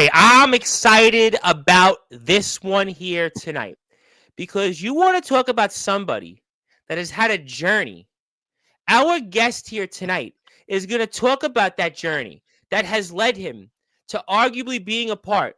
right, I'm excited about this one here tonight because you want to talk about somebody that has had a journey. Our guest here tonight is going to talk about that journey that has led him to arguably being a part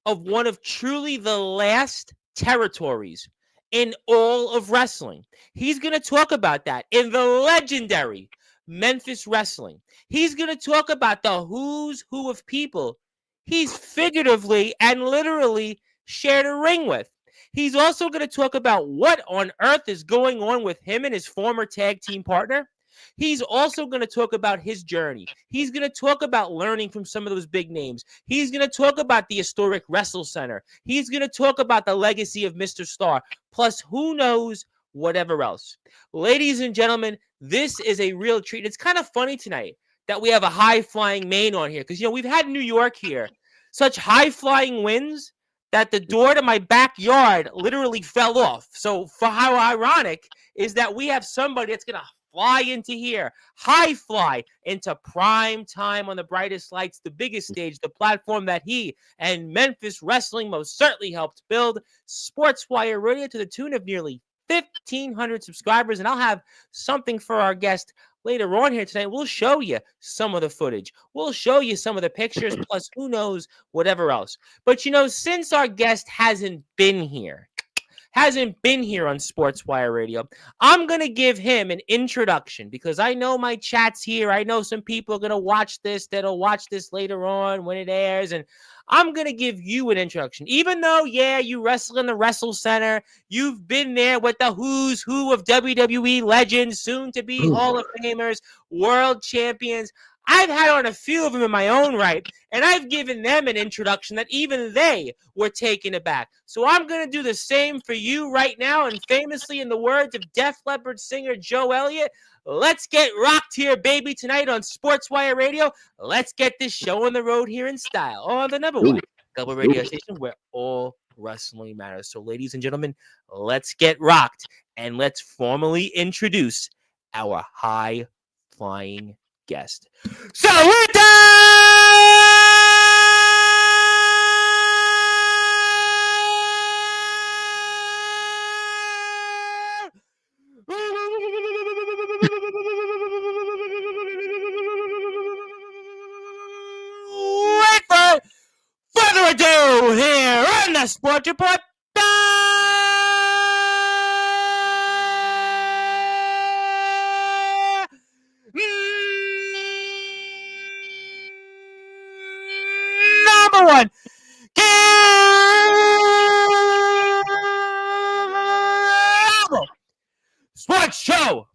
of one of truly the last territories in all of wrestling. He's going to talk about that in the legendary Memphis Wrestling. He's going to talk about the who's who of people he's figuratively and literally shared a ring with. He's also going to talk about what on earth is going on with him and his former tag team partner. He's also going to talk about his journey. He's going to talk about learning from some of those big names. He's going to talk about the historic Wrestle Center. He's going to talk about the legacy of Mr. Starr, plus who knows whatever else. Ladies and gentlemen, this is a real treat. It's kind of funny tonight that we have a high-flying Maine on here because, we've had New York here. Such high-flying winds that the door to my backyard literally fell off. So for how ironic is that we have somebody that's going to fly into here, high fly into prime time on the brightest lights, the biggest stage, the platform that he and Memphis Wrestling most certainly helped build. Sportzwire Radio to the tune of nearly 1,500 subscribers. And I'll have something for our guest later on here tonight. We'll show you some of the footage. We'll show you some of the pictures, plus who knows whatever else. But, since our guest hasn't been here on Sportswire Radio, I'm going to give him an introduction because I know my chat's here. I know some people are going to watch this. That'll watch this later on when it airs. And I'm going to give you an introduction. Even though, you wrestle in the Wrestle Center. You've been there with the who's who of WWE legends, soon to be Hall of Famers, world champions. I've had on a few of them in my own right, and I've given them an introduction that even they were taken aback. So I'm going to do the same for you right now, and famously in the words of Def Leppard singer Joe Elliott, let's get rocked here, baby, tonight on Sportswire Radio. Let's get this show on the road here in style on the number one global radio station where all wrestling matters. So ladies and gentlemen, let's get rocked, and let's formally introduce our high-flying guest. So with that, without further ado, here on the Sport Report. Number one, sports show,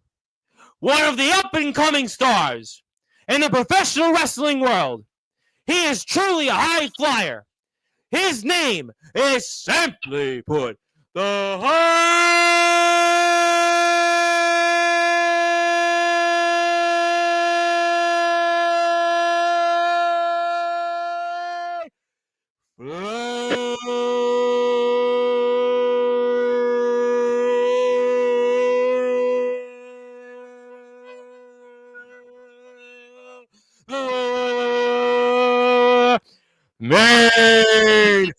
one of the up-and-coming stars in the professional wrestling world. He is truly a high flyer. His name is simply put the Main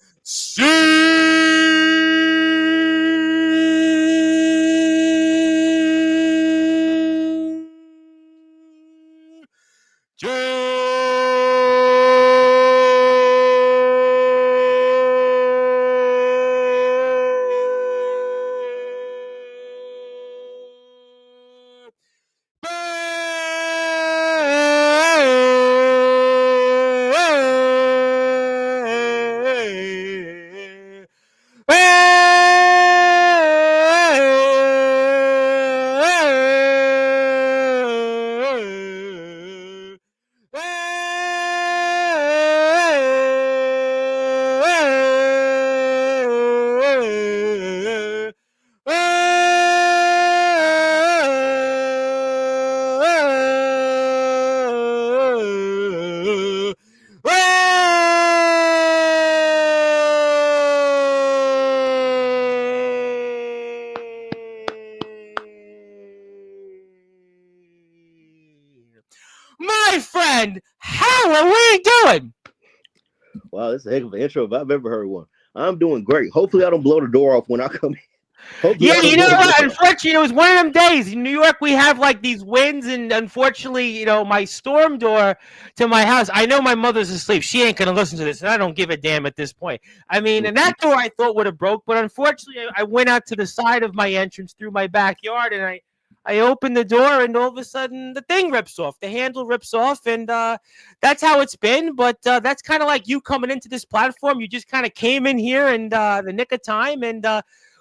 My friend, how are we doing? Wow, that's a heck of an intro if I've ever heard one. I'm doing great. Hopefully, I don't blow the door off when I come in. Hopefully, Yeah, I don't you know blow the what? door off. Unfortunately, it was one of them days. In New York, we have like these winds, and unfortunately, my storm door to my house. I know my mother's asleep. She ain't gonna listen to this, and I don't give a damn at this point. I mean, and that door I thought would have broke, but unfortunately, I went out to the side of my entrance through my backyard, and I opened the door, and all of a sudden, the thing rips off. The handle rips off, and that's how it's been. But that's kind of like you coming into this platform. You just kind of came in here and the nick of time, and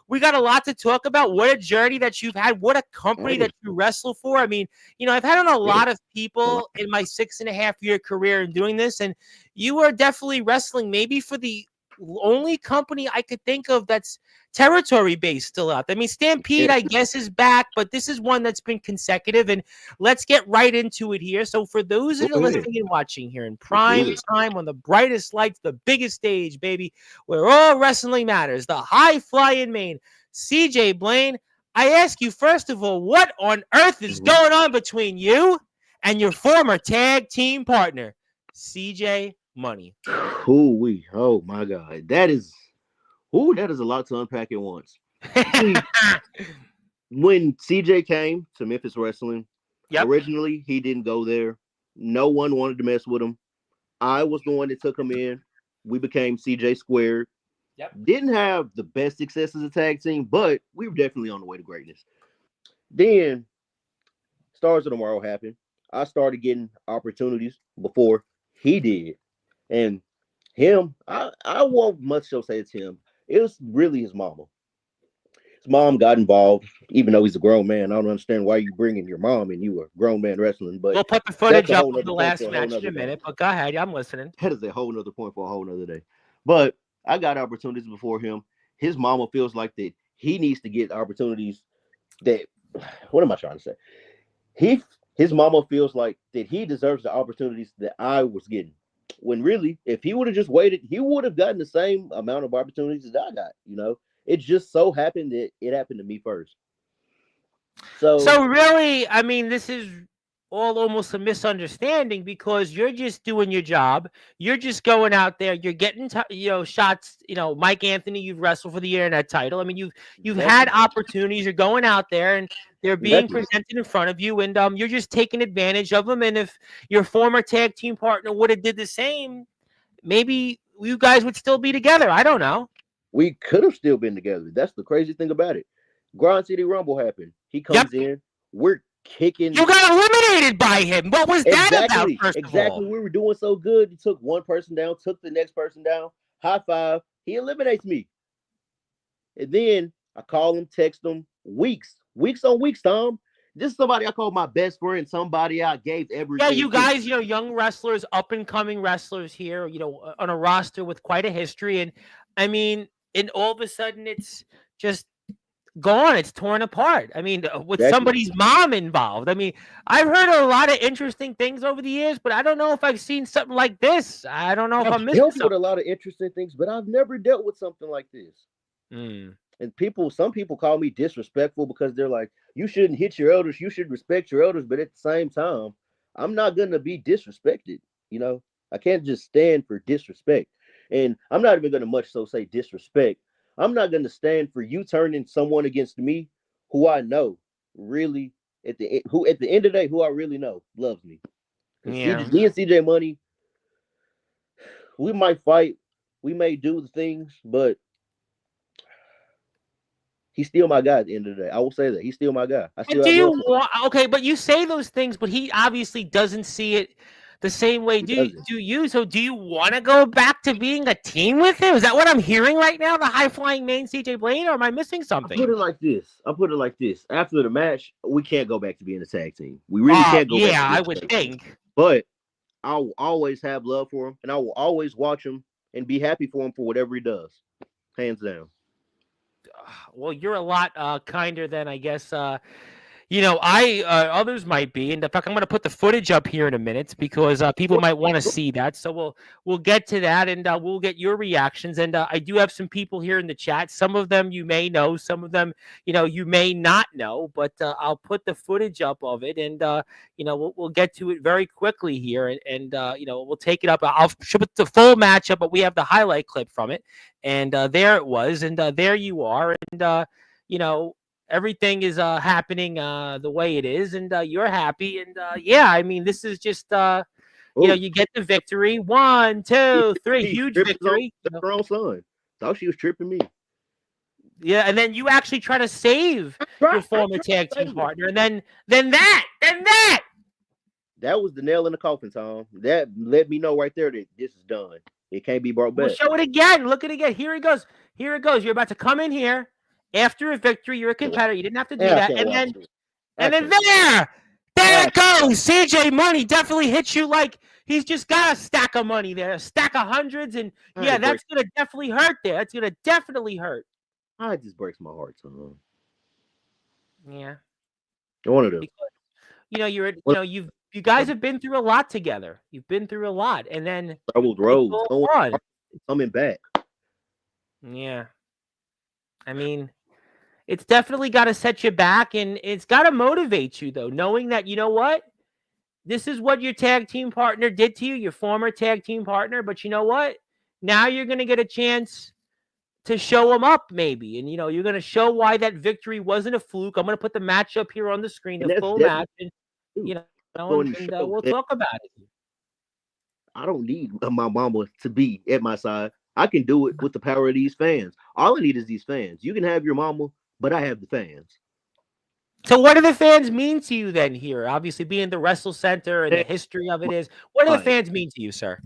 we got a lot to talk about. What a journey that you've had. What a company Hey, that you wrestle for. I mean, I've had on a yeah. lot of people in my 6.5 year career in doing this, and you are definitely wrestling maybe for the only company I could think of that's territory based still out there. I mean, Stampede, Yeah. I guess, is back, but this is one that's been consecutive. And let's get right into it here. So, for those Go that are ahead. listening and watching here in Let's do prime it. time on the brightest lights, the biggest stage, baby, where all wrestling matters, the high flying main, CJ Blaine, I ask you, first of all, what on earth is Mhm. going on between you and your former tag team partner, CJ Money? Ooh, oh my God, that is a lot to unpack at once. See, when CJ came to Memphis Wrestling, Yep. originally he didn't go there. No one wanted to mess with him. I was the one that took him in. We became CJ Squared. Yep. Didn't have the best success as a tag team, but we were definitely on the way to greatness. Then Stars of Tomorrow happened. I started getting opportunities before he did. And him, I won't much so say it's him. It was really his mama. His mom got involved, even though he's a grown man. I don't understand why you bringing your mom and you a grown man wrestling, but We'll put the that's footage a up whole of nother the point last for a whole match in nother a day. minute, but go ahead. I'm listening. That is a whole nother point for a whole nother day. But I got opportunities before him. His mama feels like that he needs to get opportunities that what am I trying to say? He his mama feels like that he deserves the opportunities that I was getting. When really, if he would have just waited, he would have gotten the same amount of opportunities that I got. It just so happened that it happened to me first. So So really, I mean, this is all almost a misunderstanding because you're just doing your job. You're just going out there. You're getting shots. Mike Anthony, you've wrestled for the internet title. I mean, you've had exactly, opportunities. You're going out there and they're being exactly. presented in front of you, and you're just taking advantage of them. And if your former tag team partner would have did the same, maybe you guys would still be together. I don't know. We could have still been together. That's the crazy thing about it. Grind City Rumble happened. He Yep. comes in. We're kicking. You got eliminated by him. What was that about, Exactly, first of all? exactly. We were doing so good. He took one person down, took the next person down. High five. He eliminates me. And then I call him, text him, weeks on weeks, Tom. This is somebody I call my best friend, somebody I gave Yeah, everything you to. guys, young wrestlers, up and coming wrestlers here, on a roster with quite a history. And I mean, and all of a sudden it's just gone. It's torn apart. I mean, with Exactly. somebody's mom involved. I mean, I've heard a lot of interesting things over the years, but I don't know if I've seen something like this. I don't know if I'm I've missing dealt with something. a lot of interesting things, but I've never dealt with something like this. Mm. And some people call me disrespectful because they're like, you shouldn't hit your elders, you should respect your elders. But at the same time, I'm not going to be disrespected. You know, I can't just stand for disrespect. And I'm not even going to much so say disrespect. I'm not going to stand for you turning someone against me who I know really at the end of the day, who I really know loves me. Because Yeah. me and CJ Money, we might fight, we may do the things, but he's still my guy at the end of the day. I will say that he's still my guy. I And still do have you love for him. want okay, but you say those things, but he obviously doesn't see it the same way. He Do doesn't. do you? So do you want to go back to being a team with him? Is that what I'm hearing right now? The high flying main CJ Blaine, or am I missing I something? put it like this. I put it like this. After the match, we can't go back to being a tag team. We really can't go back Yeah, to I being a would tag team. think. But I will always have love for him, and I will always watch him and be happy for him for whatever he does. Hands down. Well, you're a lot kinder than I guess I others might be, and in fact, I'm going to put the footage up here in a minute because people might want to see that. So we'll get to that, and we'll get your reactions. And I do have some people here in the chat. Some of them you may know, some of them you may not know. But I'll put the footage up of it, and we'll get to it very quickly here, and we'll take it up. I'll show the full matchup, but we have the highlight clip from it, and there it was, and there you are, and everything is happening the way it is, and you're happy, and I mean, this is just you get the victory. 1, 2, 3, huge victory. Her own son thought she was tripping me. Yeah, and then you actually try to save your former tag team partner, and then that was the nail in the coffin, Tom. That let me know right there that this is done. It can't be brought back. We'll show it again. Look at it again. Here it goes. Here it goes. You're about to come in here. After a victory, you're a competitor. You didn't have to do that. And then there it goes. CJ Money definitely hits you like he's just got a stack of money there, a stack of hundreds. And that's going to definitely hurt there. That's going to definitely hurt. It just breaks my heart, Tom. Yeah. One of them. You guys have been through a lot together. You've been through a lot. And then troubled roads coming back. Yeah. I mean, it's definitely got to set you back, and it's got to motivate you, though, knowing that, you know what? This is what your tag team partner did to you, your former tag team partner, but you know what? Now you're going to get a chance to show them up, maybe, and, you're going to show why that victory wasn't a fluke. I'm going to put the match up here on the screen, the full match, and, we'll talk about it. I don't need my mama to be at my side. I can do it with the power of these fans. All I need is these fans. You can have your mama, but I have the fans. So what do the fans mean to you then here? Obviously, being the Wrestle Center and the history of it is, what do the fans mean to you, sir?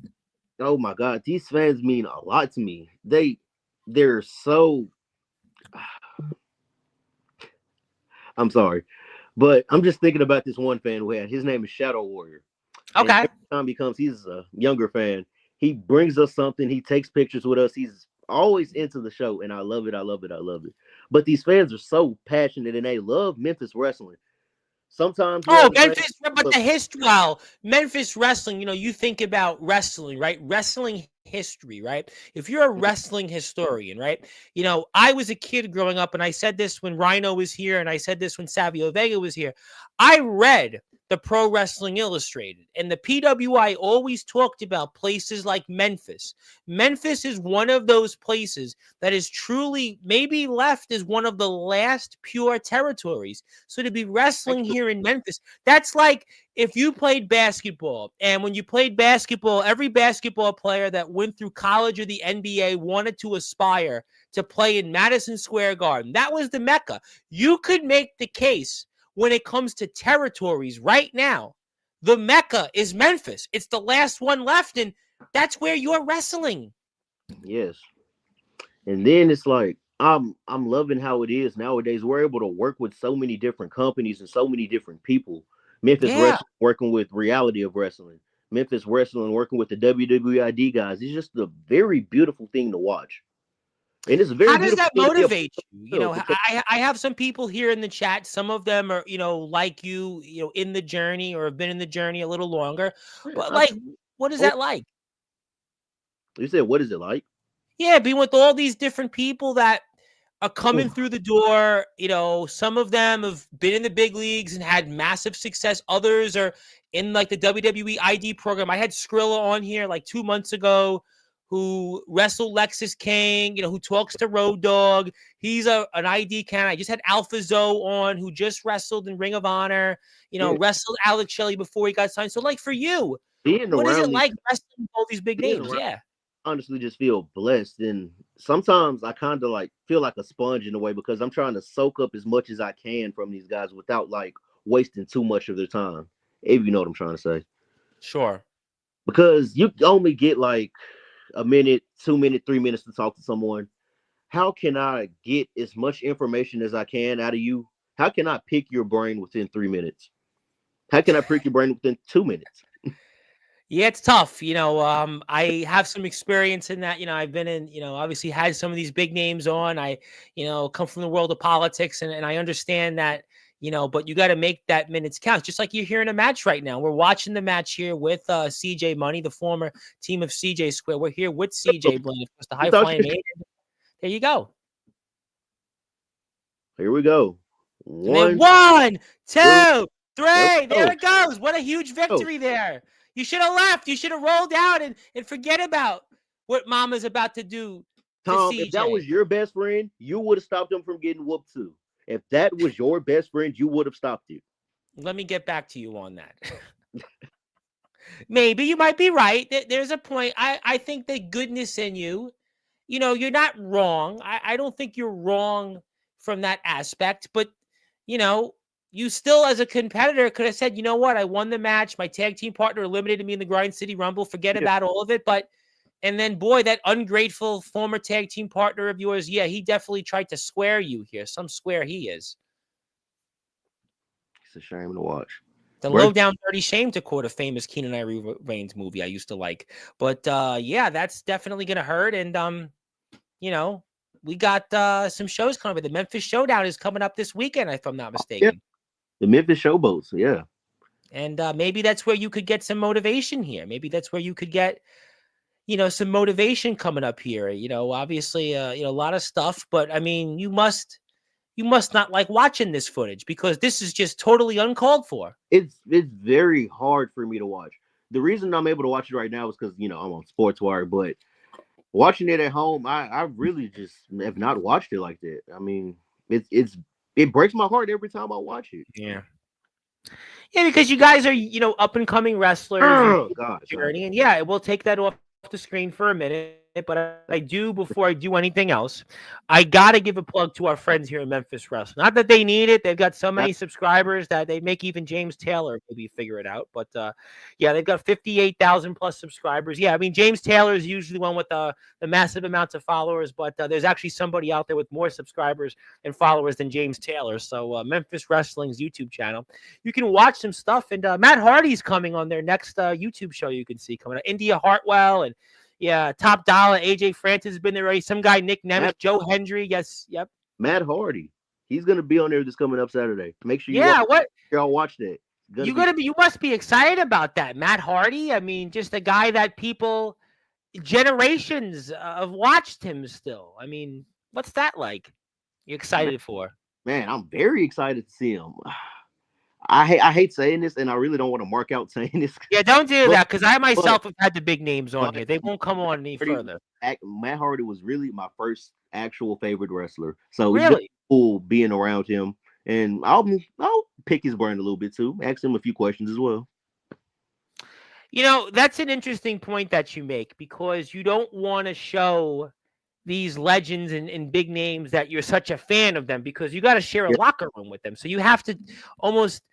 Oh, my God. These fans mean a lot to me. They're so... I'm sorry. But I'm just thinking about this one fan we had. His name is Shadow Warrior. Okay. And every time he's a younger fan, he brings us something. He takes pictures with us. He's always into the show, and I love it. I love it. I love it. But these fans are so passionate, and they love Memphis wrestling. Sometimes, Memphis, but the history. Well, Memphis wrestling. You think about wrestling, right? Wrestling history, right? If you're a wrestling historian, right? I was a kid growing up, and I said this when Rhino was here, and I said this when Savio Vega was here. I read the Pro Wrestling Illustrated, and the PWI always talked about places like Memphis. Memphis is one of those places that is truly maybe left as one of the last pure territories. So to be wrestling here in Memphis, that's like if you played basketball, and when you played basketball, every basketball player that went through college or the NBA wanted to aspire to play in Madison Square Garden. That was the Mecca. You could make the case when it comes to territories right now, the Mecca is Memphis. It's the last one left, and that's where you're wrestling. Yes. And then it's like, I'm loving how it is nowadays. We're able to work with so many different companies and so many different people. Memphis Wrestling working with Reality of Wrestling. Memphis Wrestling working with the WWID guys. It's just a very beautiful thing to watch. And it's very. How does that motivate you? I have some people here in the chat. Some of them are, like you, in the journey or have been in the journey a little longer. But what is that like? You said, what is it like? Yeah, being with all these different people that are coming through the door. Some of them have been in the big leagues and had massive success. Others are in like the WWE ID program. I had Skrilla on here like 2 months ago, who wrestled Lexus King, who talks to Road Dogg. He's an ID candidate. I just had Alpha Zoe on, who just wrestled in Ring of Honor, wrestled Alex Shelley before he got signed. So, like, for you, what is it like wrestling all these big names? Yeah. Honestly, just feel blessed. And sometimes I kind of like feel like a sponge in a way, because I'm trying to soak up as much as I can from these guys without like wasting too much of their time, if you know what I'm trying to say. Sure. Because you only get like a minute, 2 minutes, 3 minutes to talk to someone. How can I get as much information as I can out of you? How can I pick your brain within 3 minutes? How can I pick your brain within 2 minutes? Yeah, it's tough. I have some experience in that. I've been in, obviously had some of these big names on. I, come from the world of politics, and I understand that, but you got to make that minutes count. Just like you're here in a match right now. We're watching the match here with CJ Money, the former team of CJ Square. We're here with CJ Blaine, of course, the high flying maiden. There you go. Here we go. And then 1, 2, 3. There it goes. What a huge victory there. You should have left. You should have rolled out and forget about what Mama's about to do. Tom, if that was your best friend, you would have stopped him from getting whooped too. If that was your best friend, you would have stopped him. Let me get back to you on that. Maybe you might be right. There's a point. I think the goodness in you, you're not wrong. I don't think you're wrong from that aspect, but you still as a competitor could have said, you know what? I won the match. My tag team partner eliminated me in the Grind City Rumble. Forget about all of it. And then, boy, that ungrateful former tag team partner of yours, yeah, he definitely tried to square you here. Some square he is. It's a shame to watch. The Low Down Dirty Shame, to quote a famous Keenan Ivory Wayans movie I used to like. But, yeah, that's definitely going to hurt. And, we got some shows coming up. The Memphis Showdown is coming up this weekend, if I'm not mistaken. Yeah. The Memphis Showboats, yeah. And maybe that's where you could get some motivation here. Maybe that's where you could get some motivation coming up here. Obviously, a lot of stuff, but I mean, you must not like watching this footage because this is just totally uncalled for. It's very hard for me to watch. The reason I'm able to watch it right now is because I'm on Sportswire, but watching it at home, I really just have not watched it like that. I mean, it breaks my heart every time I watch it. Yeah. Yeah, because you guys are, up and coming wrestlers. Oh, God. Journey, and yeah, we'll take that off the screen for a minute, but I do, before I do anything else, I gotta give a plug to our friends here in Memphis Wrestling. Not that they need it; they've got so many subscribers that they make even James Taylor maybe figure it out. But yeah, they've got 58,000 plus subscribers. Yeah, I mean James Taylor is usually one with the massive amounts of followers, but there's actually somebody out there with more subscribers and followers than James Taylor. So Memphis Wrestling's YouTube channel, you can watch some stuff. And Matt Hardy's coming on their next YouTube show. You can see coming up. India Hartwell and. Yeah, Top Dollar, AJ Francis has been there already. Some guy, Nick Nemeth, Joe Hendry. Yes, yep. Matt Hardy. He's gonna be on there this coming up Saturday. Make sure y'all watch that. You must be excited about that. Matt Hardy. I mean, just a guy that people generations have watched him still. I mean, what's that like? You excited for? Man, I'm very excited to see him. I hate saying this, and I really don't want to mark out saying this. Yeah, don't do that, because I myself have had the big names on here. They won't come on any further. Matt Hardy was really my first actual favorite wrestler, so really? It's just cool being around him, and I'll pick his brain a little bit too. Ask him a few questions as well. That's an interesting point that you make, because you don't want to show these legends and big names that you're such a fan of them, because you got to share a locker room with them. So you have to almost,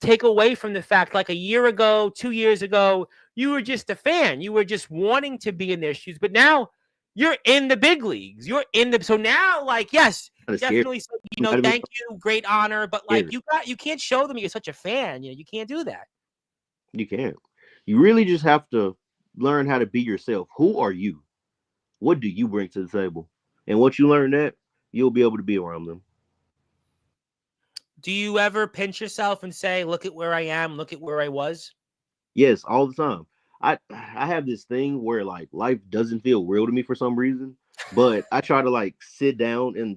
take away from the fact, like a year ago, 2 years ago, you were just a fan. You were just wanting to be in their shoes. But now you're in the big leagues. So now, like, yes, definitely, thank you, great honor. But like, you can't show them you're such a fan. You can't do that. You can't. You really just have to learn how to be yourself. Who are you? What do you bring to the table? And once you learn that, you'll be able to be around them. Do you ever pinch yourself and say, look at where I am, look at where I was? Yes, all the time. I have this thing where like life doesn't feel real to me for some reason, but I try to like sit down and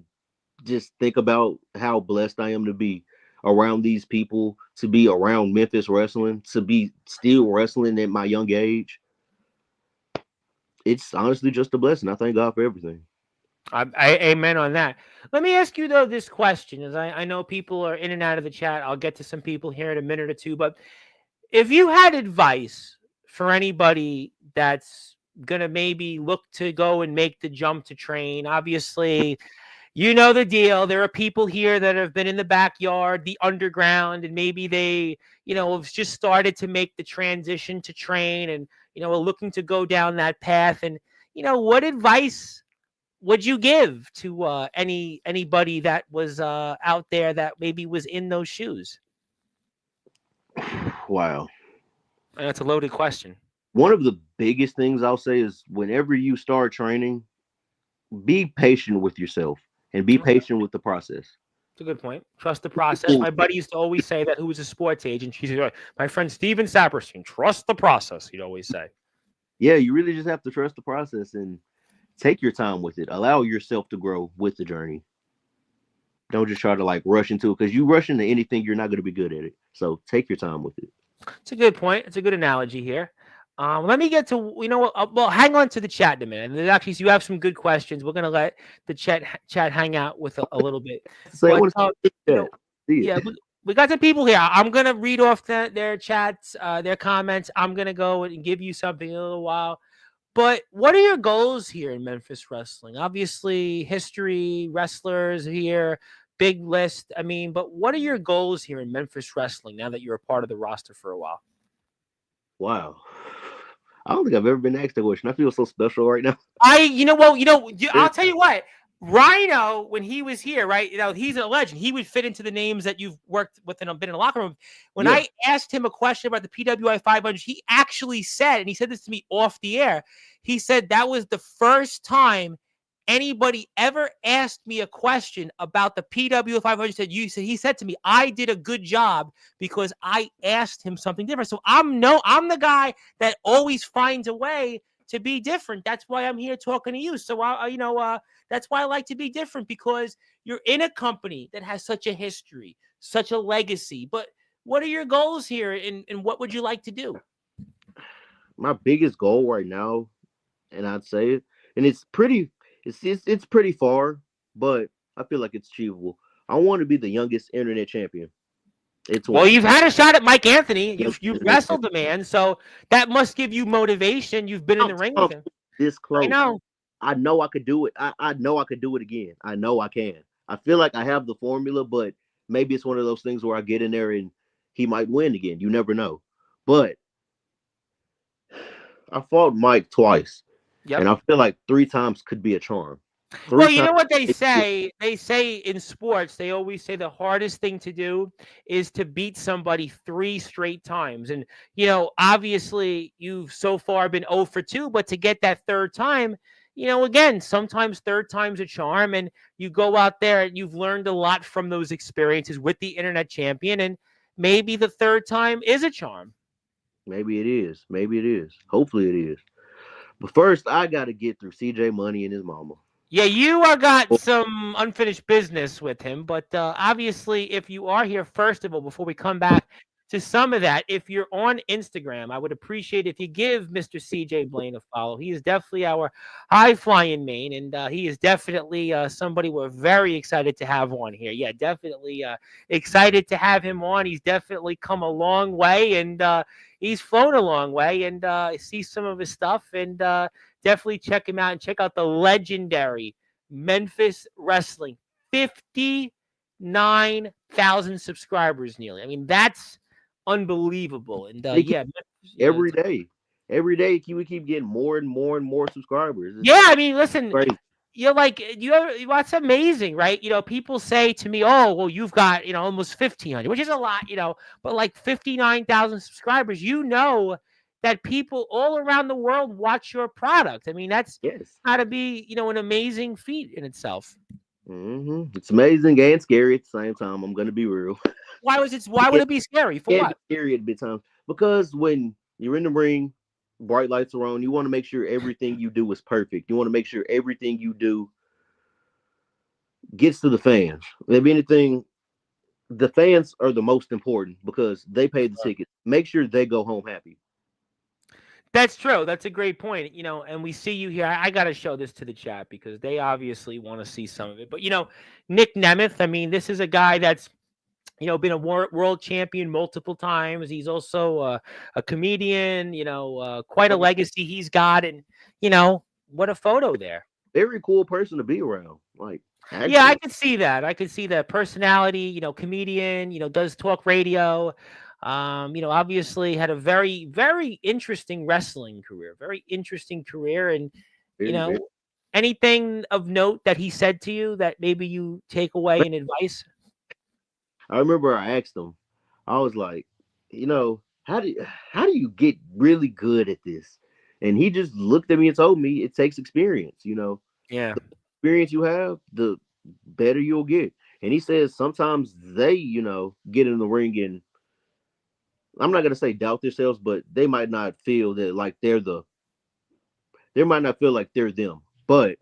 just think about how blessed I am to be around these people, to be around Memphis wrestling, to be still wrestling at my young age. It's honestly just a blessing. I thank God for everything. I amen on that. Let me ask you, though, this question, as I know people are in and out of the chat. I'll get to some people here in a minute or two. But if you had advice for anybody that's going to maybe look to go and make the jump to train, obviously, you know the deal. There are people here that have been in the backyard, the underground, and maybe they, have just started to make the transition to train and, are looking to go down that path. And, what advice would you give to anybody that was out there that maybe was in those shoes? Wow. And that's a loaded question. One of the biggest things I'll say is whenever you start training, be patient with yourself and be patient with the process. It's a good point. Trust the process. My buddy used to always say that, who was a sports agent. She said, my friend Steven Saperstein, trust the process, he'd always say. Yeah, you really just have to trust the process and take your time with it. Allow yourself to grow with the journey. Don't just try to like rush into it because you rush into anything, you're not going to be good at it. So take your time with it. It's a good point. It's a good analogy here. Let me get to, well, hang on to the chat in a minute. And actually, so you have some good questions. We're going to let the chat hang out with a little bit. So I But, want to see that. See yeah, it. we got some people here. I'm going to read off their chats, their comments. I'm going to go and give you something in a little while. But what are your goals here in Memphis wrestling? Obviously, history, wrestlers here, big list. I mean, but what are your goals here in Memphis wrestling now that you're a part of the roster for a while? Wow. I don't think I've ever been asked that question. I feel so special right now. I'll tell you what. Rhino, when he was here, right? He's a legend. He would fit into the names that you've worked with and been in the locker room. When I asked him a question about the PWI 500, he actually said, and he said this to me off the air, he said that was the first time anybody ever asked me a question about the PWI 500. He said to me, I did a good job because I asked him something different. So I'm the guy that always finds a way to be different. That's why I'm here talking to you. So that's why I like to be different, because you're in a company that has such a history, such a legacy. But what are your goals here, and what would you like to do? My biggest goal right now, and I'd say it, and it's pretty far, but I feel like it's achievable. I want to be the youngest internet champion. Well, you've had a shot at Mike Anthony. You've Internet wrestled the man, so that must give you motivation. You've been in the ring with him. this close. I know. I know I could do it. I know I could do it again. I know I can. I feel like I have the formula, but maybe it's one of those things where I get in there and he might win again. You never know. But I fought Mike twice, Yep. and I feel like 3 times could be a charm. Well, you know what they say? They say in sports, they always say the hardest thing to do is to beat somebody 3 straight times. And, obviously you've so far been 0 for 2, but to get that third time, again, sometimes third time's a charm, and you go out there and you've learned a lot from those experiences with the internet champion, and maybe the third time is a charm. Maybe it is. Maybe it is. Hopefully it is. But first, I got to get through CJ Money and his mama. Yeah, you are got some unfinished business with him, but obviously, if you are here, first of all, before we come back to some of that, if you're on Instagram, I would appreciate if you give Mr. CJ Blaine a follow. He is definitely our high-flying main, and he is definitely somebody we're very excited to have on here. Yeah, definitely excited to have him on. He's definitely come a long way, and he's flown a long way, and see some of his stuff, and definitely check him out and check out the legendary Memphis Wrestling. 59,000 subscribers nearly. I mean, that's unbelievable. And every day, we keep getting more and more and more subscribers. I mean, listen, you're like, what's amazing, right? People say to me, oh, well, you've got, almost 1,500, which is a lot, but like 59,000 subscribers, that people all around the world watch your product. I mean, that's got to be, an amazing feat in itself. Mm-hmm. It's amazing and scary at the same time. I'm going to be real. Why would it be scary? For what? Scary at bit times because when you're in the ring, bright lights are on. You want to make sure everything you do is perfect. You want to make sure everything you do gets to the fans. If anything, the fans are the most important because they paid the ticket. Make sure they go home happy. That's true. That's a great point. And we see you here. I got to show this to the chat because they obviously want to see some of it. But, Nick Nemeth, I mean, this is a guy that's, been a world champion multiple times. He's also a comedian, quite a legacy he's got. And, what a photo there. Very cool person to be around. Like, actually. Yeah, I could see that. I could see the personality, comedian, does talk radio. Obviously had a very, very interesting wrestling career, And, anything of note that he said to you that maybe you take away in advice? I remember I asked him, I was like, how do you get really good at this? And he just looked at me and told me it takes experience, Yeah. The experience you have, the better you'll get. And he says sometimes they, get in the ring and I'm not gonna say doubt themselves, but they might not feel that like they might not feel like they're them. But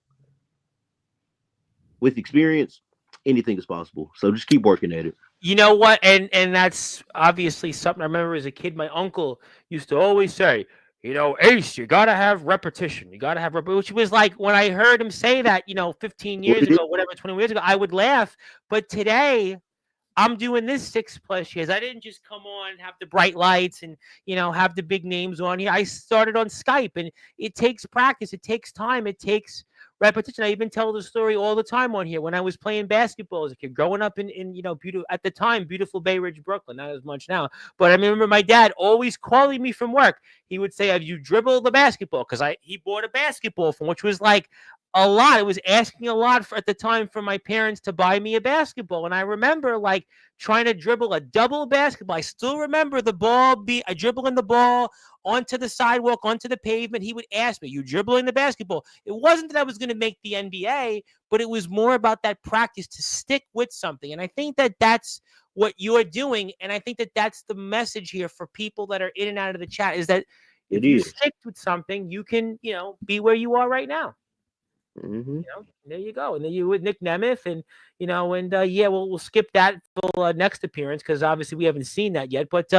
with experience, anything is possible. So just keep working at it. You know what? And that's obviously something I remember as a kid. My uncle used to always say, Ace, you gotta have repetition. You gotta have which was like when I heard him say that, 15 What years it is, ago, whatever, 20 years ago, I would laugh. But today, I'm doing this 6+ years. I didn't just come on, have the bright lights and, have the big names on here. I started on Skype, and it takes practice. It takes time. It takes repetition. I even tell the story all the time on here when I was playing basketball as a kid, growing up in beautiful, at the time, beautiful Bay Ridge, Brooklyn, not as much now. But I remember my dad always calling me from work. He would say, have you dribbled the basketball? Because he bought a basketball from, which was like a lot. It was asking a lot at the time for my parents to buy me a basketball. And I remember like trying to dribble a double basketball. I still remember the ball dribbling the ball onto the sidewalk, onto the pavement. He would ask me, you dribbling the basketball? It wasn't that I was going to make the NBA, but it was more about that practice to stick with something. And I think that that's what you're doing. And I think that that's the message here for people that are in and out of the chat, is that it if you is. stick with something, you can, be where you are right now. Mm-hmm. There you go. And then you with Nick Nemeth, and yeah, we'll skip that till next appearance because obviously we haven't seen that yet. But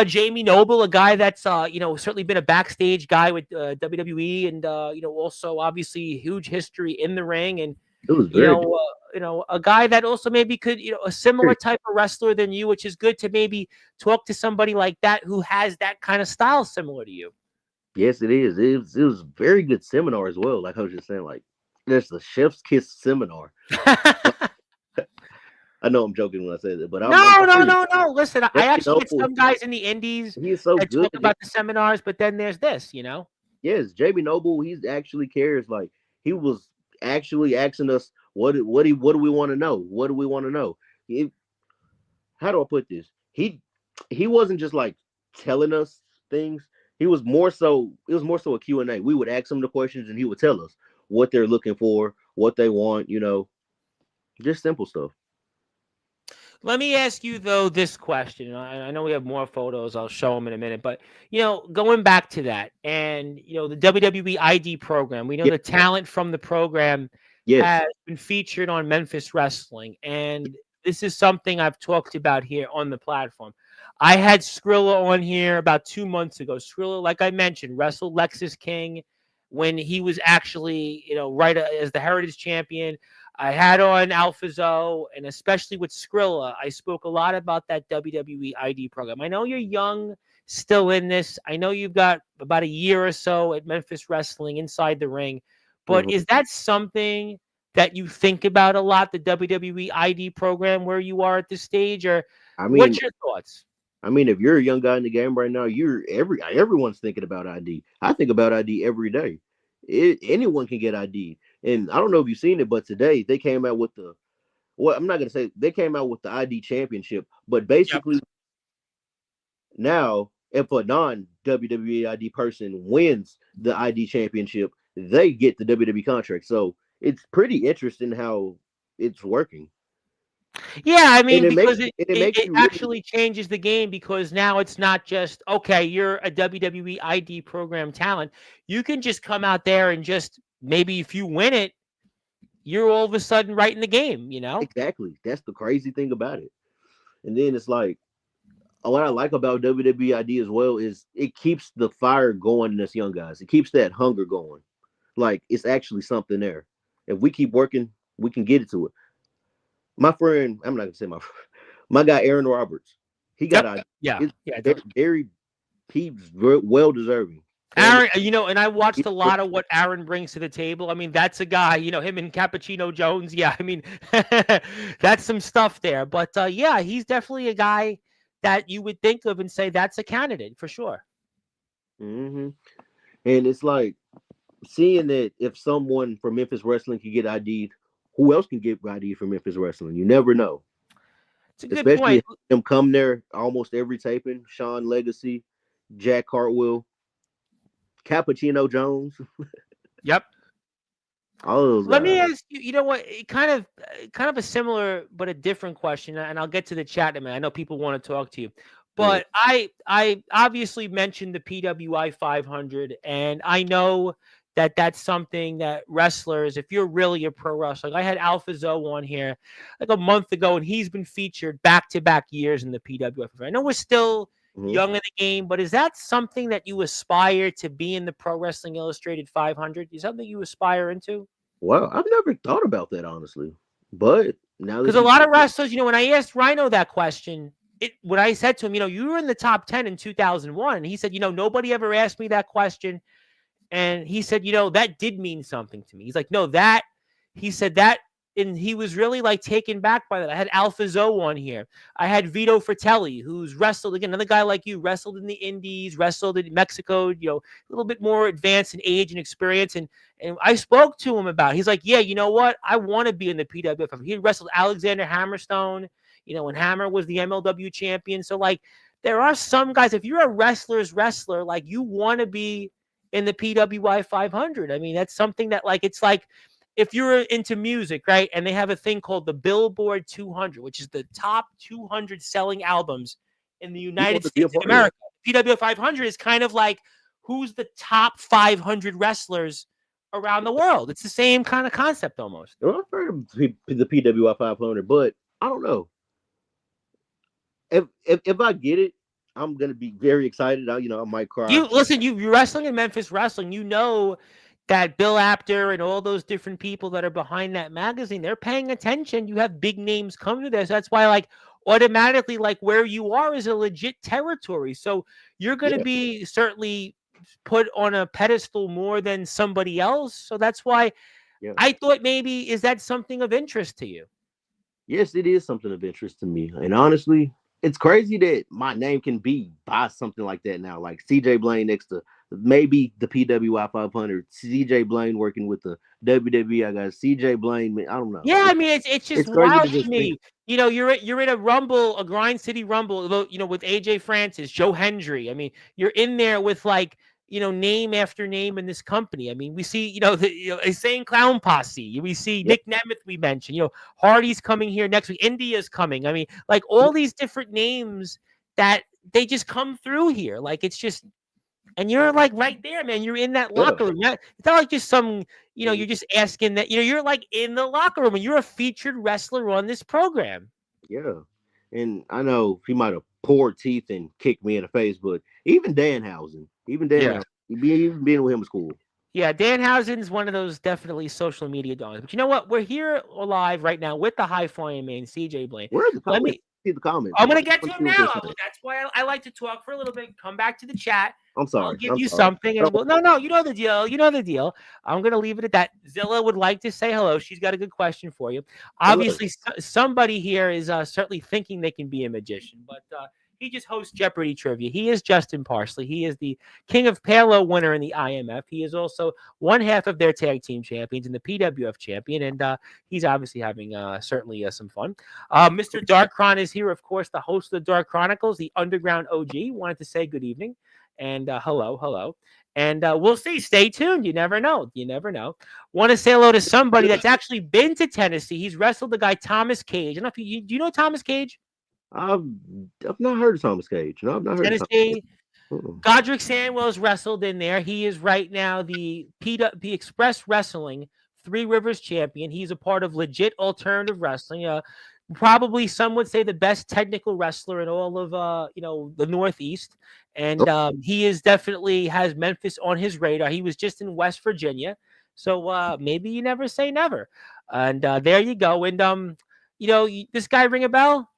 Jamie Noble, a guy that's certainly been a backstage guy with WWE, and also obviously huge history in the ring, and It was very good. a guy that also maybe could a similar type of wrestler than you, which is good to maybe talk to somebody like that who has that kind of style similar to you. Yes, it is. It was very good seminar as well. Like I was just saying, like there's the chef's kiss seminar. But I know I'm joking when I say that, but I'm No, no, serious. no, no. Listen, I Jamie actually get Noble, some guys in the indies he is so that good. talk about the seminars, but then there's this. Yes, Jamie Noble, he's actually cares. Like he was actually asking us what do we want to know? What do we want to know? He, how do I put this? He wasn't just like telling us things. He was more so it was more so a Q&A. We would ask him the questions and he would tell us what they're looking for, what they want, just simple stuff. Let me ask you though this question. I know we have more photos. I'll show them in a minute, but going back to that, and the WWE ID program. We know Yeah, the talent from the program yes. has been featured on Memphis Wrestling, and this is something I've talked about here on the platform. I had Skrilla on here about 2 months ago. Skrilla, like I mentioned, wrestled Lexus King when he was actually, right as the Heritage Champion. I had on Alphazo, and especially with Skrilla, I spoke a lot about that WWE ID program. I know you're young, still in this. I know you've got about a year or so at Memphis Wrestling inside the ring, but Mhm. is that something that you think about a lot, the WWE ID program, where you are at this stage, or I mean, what's your thoughts? if you're a young guy in the game right now, everyone's thinking about ID. I think about ID every day. Anyone can get ID, and I don't know if you've seen it, but today they came out with the well, I'm not gonna say they came out with the ID championship, but Yep. basically now if a non WWE ID person wins the ID championship, they get the WWE contract. So it's pretty interesting how it's working, Yeah, I and mean, it makes because it, and it it, makes it you really actually changes the game because now it's not just, okay, you're a WWE ID program talent. You can just come out there and just maybe if you win it, you're all of a sudden right in the game. exactly. That's the crazy thing about it. And then it's like what I like about WWE ID as well is it keeps the fire going in us young guys. It keeps that hunger going. Like it's actually something there. If we keep working, we can get it to it. My friend, I'm not gonna say my guy Aaron Roberts, he got Yep. ID. Yeah. It's Yeah. very he's very well deserving. Family, Aaron, and I watched he's a lot of what Aaron brings to the table. I mean, that's a guy, him and Cappuccino Jones. Yeah, I mean, that's some stuff there. But yeah, he's definitely a guy that you would think of and say that's a candidate for sure. hmm and it's like seeing that if someone from Memphis Wrestling can get ID'd, who else can get ID from Memphis Wrestling? You never know. It's a good Especially point. him come there almost every taping. Sean Legacy, Jack Cartwheel, Cappuccino Jones. Yep. All those Let me guys. ask you. You know what? Kind of a similar but a different question, and I'll get to the chat in a minute. I know people want to talk to you, Yeah. but I obviously mentioned the PWI 500, and I know that that's something that wrestlers, if you're really a pro wrestler, like I had Alpha Zoe on here like a month ago, and he's been featured back to back years in the PWI 500. I know we're still Hmm. young in the game, but is that something that you aspire to be in the Pro Wrestling Illustrated 500? Is something you aspire into? Well, I've never thought about that honestly, but now Because that a you lot say of it, wrestlers, when I asked Rhino that question, when I said to him, you were in the top 10 in 2001, and he said, nobody ever asked me that question. And he said, that did mean something to me. He's like, no, he said that, and he was really like taken back by that. I had Alpha Zoe on here. I had Vito Fratelli, who's wrestled again, another guy like you, wrestled in the Indies, wrestled in Mexico, a little bit more advanced in age and experience. And I spoke to him about it. He's like, yeah, you know what? I want to be in the PWF. He wrestled Alexander Hammerstone, when Hammer was the MLW champion. So like there are some guys, if you're a wrestler's wrestler, like you want to be in the PWI 500. I mean, that's something that it's like if you're into music, right? And they have a thing called the Billboard 200, which is the top 200 selling albums in the you want United to be a States of part of that. America. PWI 500 is kind of like who's the top 500 wrestlers around the world. It's the same kind of concept almost. Well, I've heard of the PWI 500, but I don't know if I get it, I'm gonna be very excited. I might cry. You listen, you're wrestling in Memphis Wrestling. You know that Bill Apter and all those different people that are behind that magazine, they're paying attention. You have big names come to this. That's why, automatically, where you are is a legit territory. So you're going to Yeah, be certainly put on a pedestal more than somebody else. So that's why yeah. I thought maybe is that something of interest to you? Yes, it is something of interest to me. And honestly, it's crazy that my name can be by something like that now. Like CJ Blaine next to maybe the PWI 500. CJ Blaine working with the WWE. I got CJ Blaine. Man, I don't know. Yeah, I mean it's just It's crazy wild to to just think. me. You're in a Rumble, a Grind City Rumble, with AJ Francis, Joe Hendry. I mean, you're in there with name after name in this company. I mean, we see the Insane Clown Posse. We see Yeah, Nick Nemeth. We mentioned Hardy's coming here next week. India's coming. I mean, all these different names that they just come through here. It's just and you're right there, man. You're in that yeah, locker room. It's not like just some, you're just asking that, you're in the locker room and you're a featured wrestler on this program. yeah. And I know he might have poured teeth and kicked me in the face, but even Yeah. Danhausen, even being with him was cool. Yeah. Danhausen's one of those definitely social media dogs. But you know what? We're here live right now with the high flying man, CJ Blaine. Where are the Let comments? me, See the comments. I'm I going to get to want to him see what now. they're saying. That's why I like to talk for a little bit. Come back to the chat. I'm I'll sorry. give I'm you sorry. something, I and no, you know the deal. You know the deal. I'm going to leave it at that. Zilla would like to say hello. She's got a good question for you. Hello. Obviously, somebody here is certainly thinking they can be a magician, but he just hosts Jeopardy trivia. He is Justin Parsley. He is the King of Palo winner in the IMF. He is also one half of their tag team champions and the PWF champion, and he's obviously having certainly some fun. Mr. Darkron is here, of course, the host of the Dark Chronicles, the Underground OG. Wanted to say good evening and hello. And we'll see. Stay tuned. You never know. You never know. Want to say hello to somebody that's actually been to Tennessee. He's wrestled the guy Thomas Cage. I don't know if do you know Thomas Cage? I've I've not heard of Thomas Cage. No, I've not heard of Thomas Cage. Tennessee. Uh-uh. Godric Samuel's wrestled in there. He is right now the Express Wrestling Three Rivers champion. He's a part of Legit Alternative Wrestling. Probably some would say the best technical wrestler in all of the Northeast, Oh, and he is definitely has Memphis on his radar. He was just in West Virginia, so maybe you never say never. And there you go. And this guy ring a bell?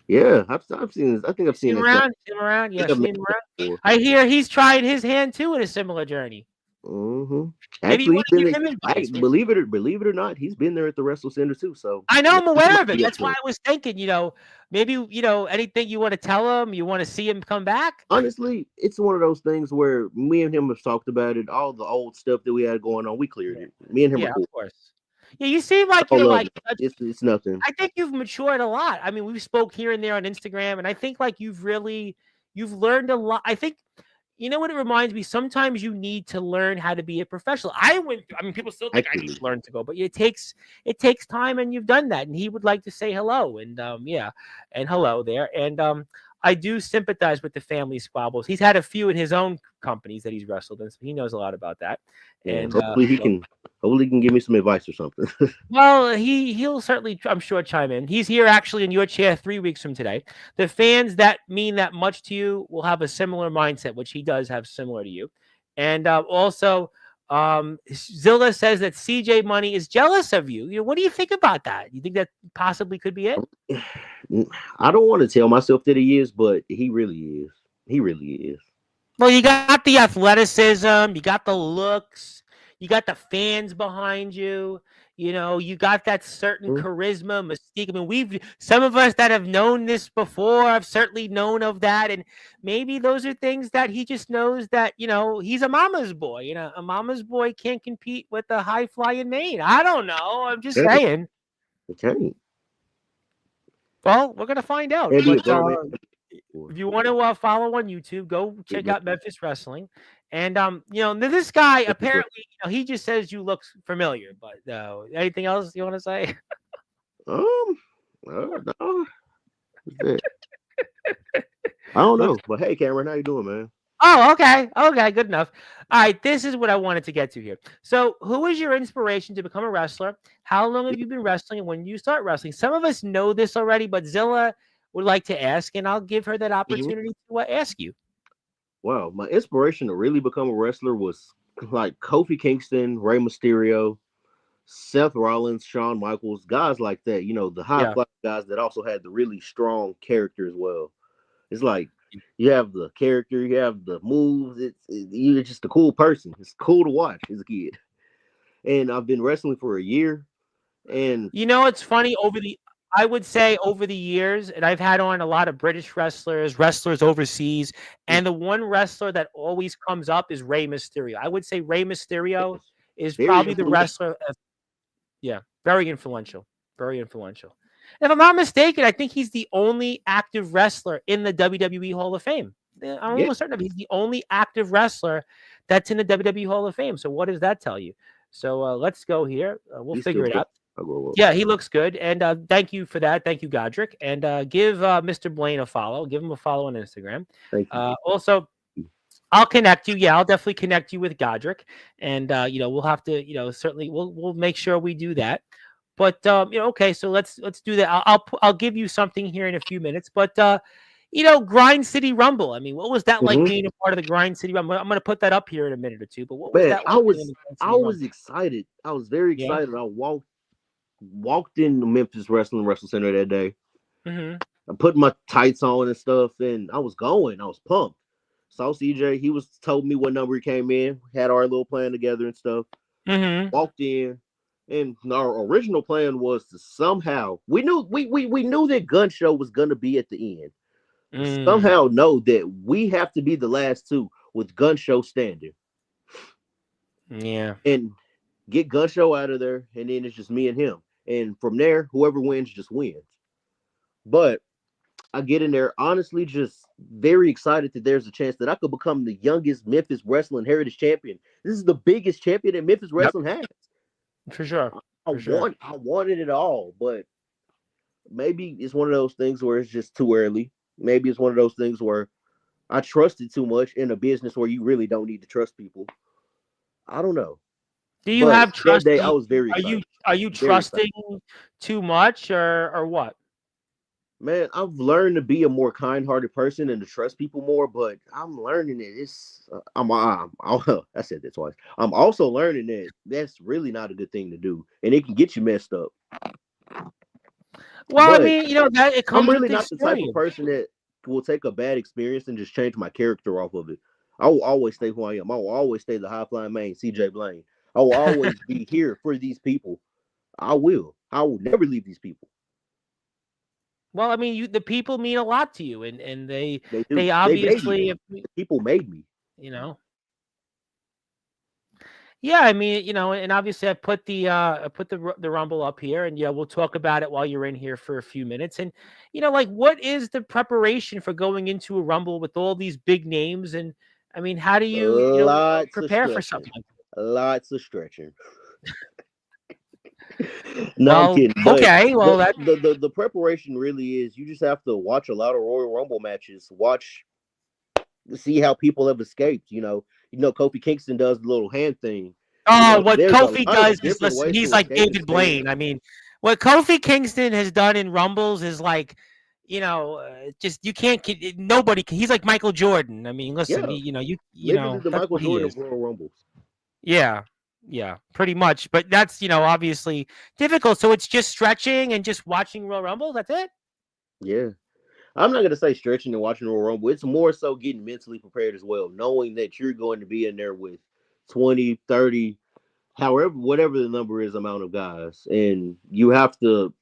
yeah, I've seen this. I think I've You see seen him that. around? See him around? I Yeah, think I've see met him him around. before. I hear he's tried his hand too in a similar journey. Hmm. Maybe you Actually, want he's to give been. him advice. Believe it or not, he's been there at the Wrestle Center too. So I know I'm he aware might of it. be up That's to why it. I was thinking, maybe, anything you want to tell him, you want to see him come back. Honestly, it's one of those things where me and him have talked about it. All the old stuff that we had going on, we cleared Yeah, it. Me and him are yeah, cool. of course. Yeah, you seem like All you're love like now. It's nothing. I think you've matured a lot. I mean, we spoke here and there on Instagram, and I think you've learned a lot. I think you know what it reminds me? Sometimes you need to learn how to be a professional. I mean, people still think I need Actually, to learn to go, but it takes time, and you've done that. And he would like to say hello, and yeah, and hello there. And I do sympathize with the family squabbles. He's had a few in his own companies that he's wrestled in, so he knows a lot about that. yeah. And Hopefully he can give me some advice or something. well, he'll certainly, I'm sure, chime in. He's here actually in your chair 3 weeks from today. The fans that mean that much to you will have a similar mindset, which he does have similar to you. And also, Zilla says that CJ Money is jealous of you. What do you think about that? You think that possibly could be it? I don't want to tell myself that he is, but he really is. He really is. Well, you got the athleticism, you got the looks, you got the fans behind you. You got that certain Mhm. charisma, mystique. I mean, some of us that have known this before have certainly known of that, and maybe those are things that he just knows that he's a mama's boy. A mama's boy can't compete with a high flying Maine. I don't know. I'm just Okay. saying. Okay. Well, we're gonna find out, Maybe a but grown man. if you want to follow on YouTube, go Big check man. out Memphis Wrestling. And this guy That's what's up. apparently, he just says you look familiar. But anything else you want to say? Um, no, what's that? I don't Looks. know, but hey, Cameron, how you doing, man? Oh, okay, okay, good enough. All right, this is what I wanted to get to here. So, who was your inspiration to become a wrestler? How long have you been wrestling, and when did you start wrestling? Some of us know this already, but Zilla would like to ask, and I'll give her that Mhm. opportunity to ask you. Wow, my inspiration to really become a wrestler was like Kofi Kingston, Rey Mysterio, Seth Rollins, Shawn Michaels, guys like that. The high Yeah. fly guys that also had the really strong character as well. It's like you have the character, you have the moves. You're just a cool person. It's cool to watch as a kid. And I've been wrestling for a year, and It's funny I would say over the years, and I've had on a lot of British wrestlers overseas, and the one wrestler that always comes up is Rey Mysterio. I would say Rey Mysterio it's is very probably the influential. wrestler. Yeah, very influential. Very influential. If I'm not mistaken, I think he's the only active wrestler in the WWE Hall of Fame. I'm Yeah, almost certain of he's the only active wrestler that's in the WWE Hall of Fame. So what does that tell you? So let's go here. We'll he's still figure it going. out. I'll grow up. Yeah, he looks good, and thank you for that. Thank you, Godric, and give Mr. Blaine a follow. Give him a follow on Instagram. Thank you. Also, I'll connect you. Yeah, I'll definitely connect you with Godric, and we'll have to, certainly we'll make sure we do that. But okay, so let's do that. I'll give you something here in a few minutes. But Grind City Rumble. I mean, what was that like Mhm. being a part of the Grind City Rumble? I'm going to put that up here in a minute or two. But what was Man, that I like being in was the Grind I City was Rumble? excited. I was very Yeah. excited. I walked in the Memphis Wrestling Center that day. Mm-hmm. I put my tights on and stuff, and I was going. I was pumped. Saw CJ. He was told me what number he came in. Had our little plan together and stuff. Mm-hmm. Walked in, and our original plan was to somehow we knew that Gun Show was gonna be at the end. Mm, Somehow know that we have to be the last two with Gun Show standing yeah. and get Gun Show out of there, and then it's just me and him. And from there, whoever wins just wins. But I get in there honestly just very excited that there's a chance that I could become the youngest Memphis Wrestling Heritage Champion. This is the biggest champion that Memphis Yep. Wrestling has. For sure. I For sure. want I wanted it all, but maybe it's one of those things where it's just too early. Maybe it's one of those things where I trusted too much in a business where you really don't need to trust people. I don't know. Do you But have that trust? day I was very Are you excited. are you Very excited. trusting too much or what? Man, I've learned to be a more kind-hearted person and to trust people more, but I'm learning that I said that twice. I'm also learning that that's really not a good thing to do, and it can get you messed up. Well, I But mean, that it I'm comes really with not the type of experience. person that will take a bad experience and just change my character off of it. I will always stay who I am. I will always stay the high flying man, CJ Blaine. I will always be here for these people. I will. I will never leave these people. Well, I mean, the people mean a lot to you, and they They do. they They made me. obviously, The people made me. you know. Yeah, I mean, and obviously I put the Rumble up here, and yeah, we'll talk about it while you're in here for a few minutes. And like, what is the preparation for going into a Rumble with all these big names? And I mean, how do you, Lots of prepare for stretching. something like Lots of stretching. that? No, I'm Well, kidding. But okay, well that the preparation really is you just have to watch a lot of Royal Rumble matches. Watch see how people have escaped. Kofi Kingston does the little hand thing. oh, what There's a Kofi lot of does is different listen, ways he's to like escape the David spear. Blaine. I mean, what Kofi Kingston has done in Rumbles is like, just you can't nobody can, he's like Michael Jordan. I mean, listen, Yeah, literally the that's Michael what he Jordan of is. Royal Rumbles. Yeah. Yeah, pretty much. But that's, obviously difficult. So it's just stretching and just watching Royal Rumble. That's it. Yeah. I'm not gonna say stretching and watching Royal Rumble. It's more so getting mentally prepared as well, knowing that you're going to be in there with 20, 30, however, whatever the number is, amount of guys, and you have to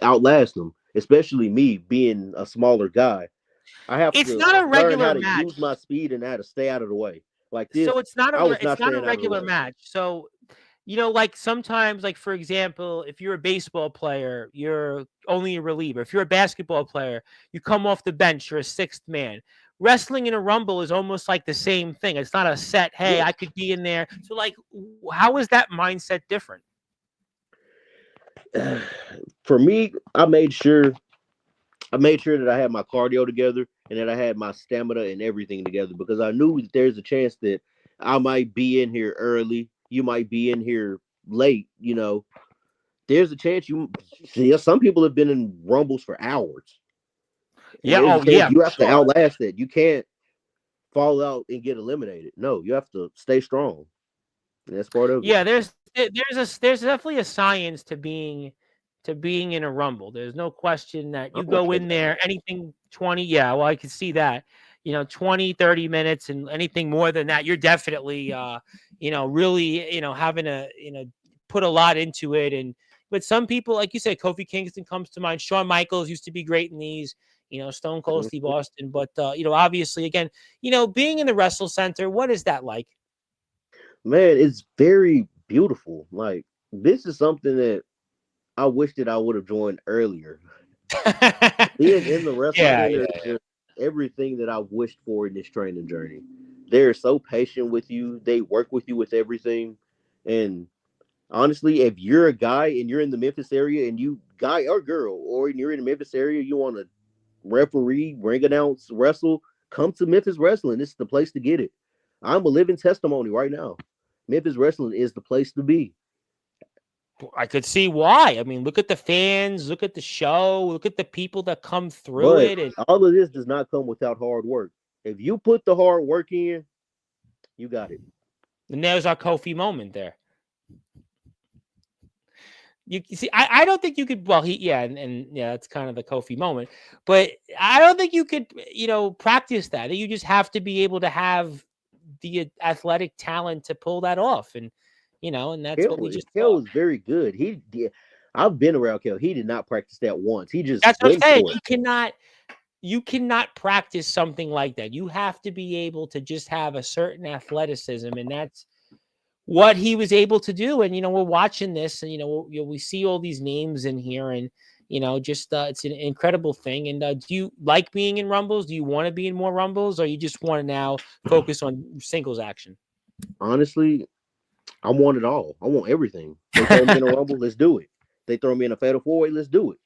outlast them. Especially me being a smaller guy, I have It's to not a learn regular how to match. use my speed and how to stay out of the way. Like So this, I was it's not not a staying out of the regular way. match. So, like sometimes, like for example, if you're a baseball player, you're only a reliever. If you're a basketball player, you come off the bench, you're a sixth man. Wrestling in a rumble is almost like the same thing. It's not a set, hey, Yeah. I could be in there. So like how is that mindset different? For me, I made sure that I had my cardio together and that I had my stamina and everything together because I knew that there's a chance that I might be in here early. You might be in here late. There's a chance you see. Some people have been in rumbles for hours, and Yeah, there's a oh chance yeah, you for have to sure. outlast that. You can't fall out and get eliminated. No, you have to stay strong. And that's part of it. Yeah, there's definitely a science to being in a rumble. There's no question that you I'm go okay. in there anything 20, yeah, well I can see that. 20, 30 minutes and anything more than that, you're definitely really, having to, put a lot into it. And but some people, like you said, Kofi Kingston comes to mind. Shawn Michaels used to be great in these, Stone Cold Steve Austin. But obviously again, being in the Wrestle Center, what is that like? Man, it's very beautiful. Like this is something that I wish that I would have joined earlier. Being in the wrestling Yeah, center is just everything that I wished for in this training journey. They're so patient with you. They work with you with everything. And honestly, if you're a guy and you're in the Memphis area and you guy or girl, or you're in the Memphis area, you want to referee, ring announce, wrestle, come to Memphis Wrestling. This is the place to get it. I'm a living testimony right now. Memphis Wrestling is the place to be. I could see why. I mean, look at the fans, look at the show, look at the people that come through But it, and all of this does not come without hard work. If you put the hard work in, you got it. there's our Kofi moment there. You see, I don't think you could. Well, and yeah, that's kind of the Kofi moment. But I don't think you could, practice that. You just have to be able to have the athletic talent to pull that off, and and that's what we just Kel saw. was very good. He did. I've been around Kel. He did not practice that once. He just That's what I'm went saying. for it. You cannot practice something like that. You have to be able to just have a certain athleticism, and that's what he was able to do. And we're watching this, and we see all these names in here, and just it's an incredible thing. And do you like being in rumbles? Do you want to be in more rumbles, or you just want to now focus on singles action? Honestly, I want it all. I want everything. They throw me in a rumble, let's do it. They throw me in a fatal four way, let's do it.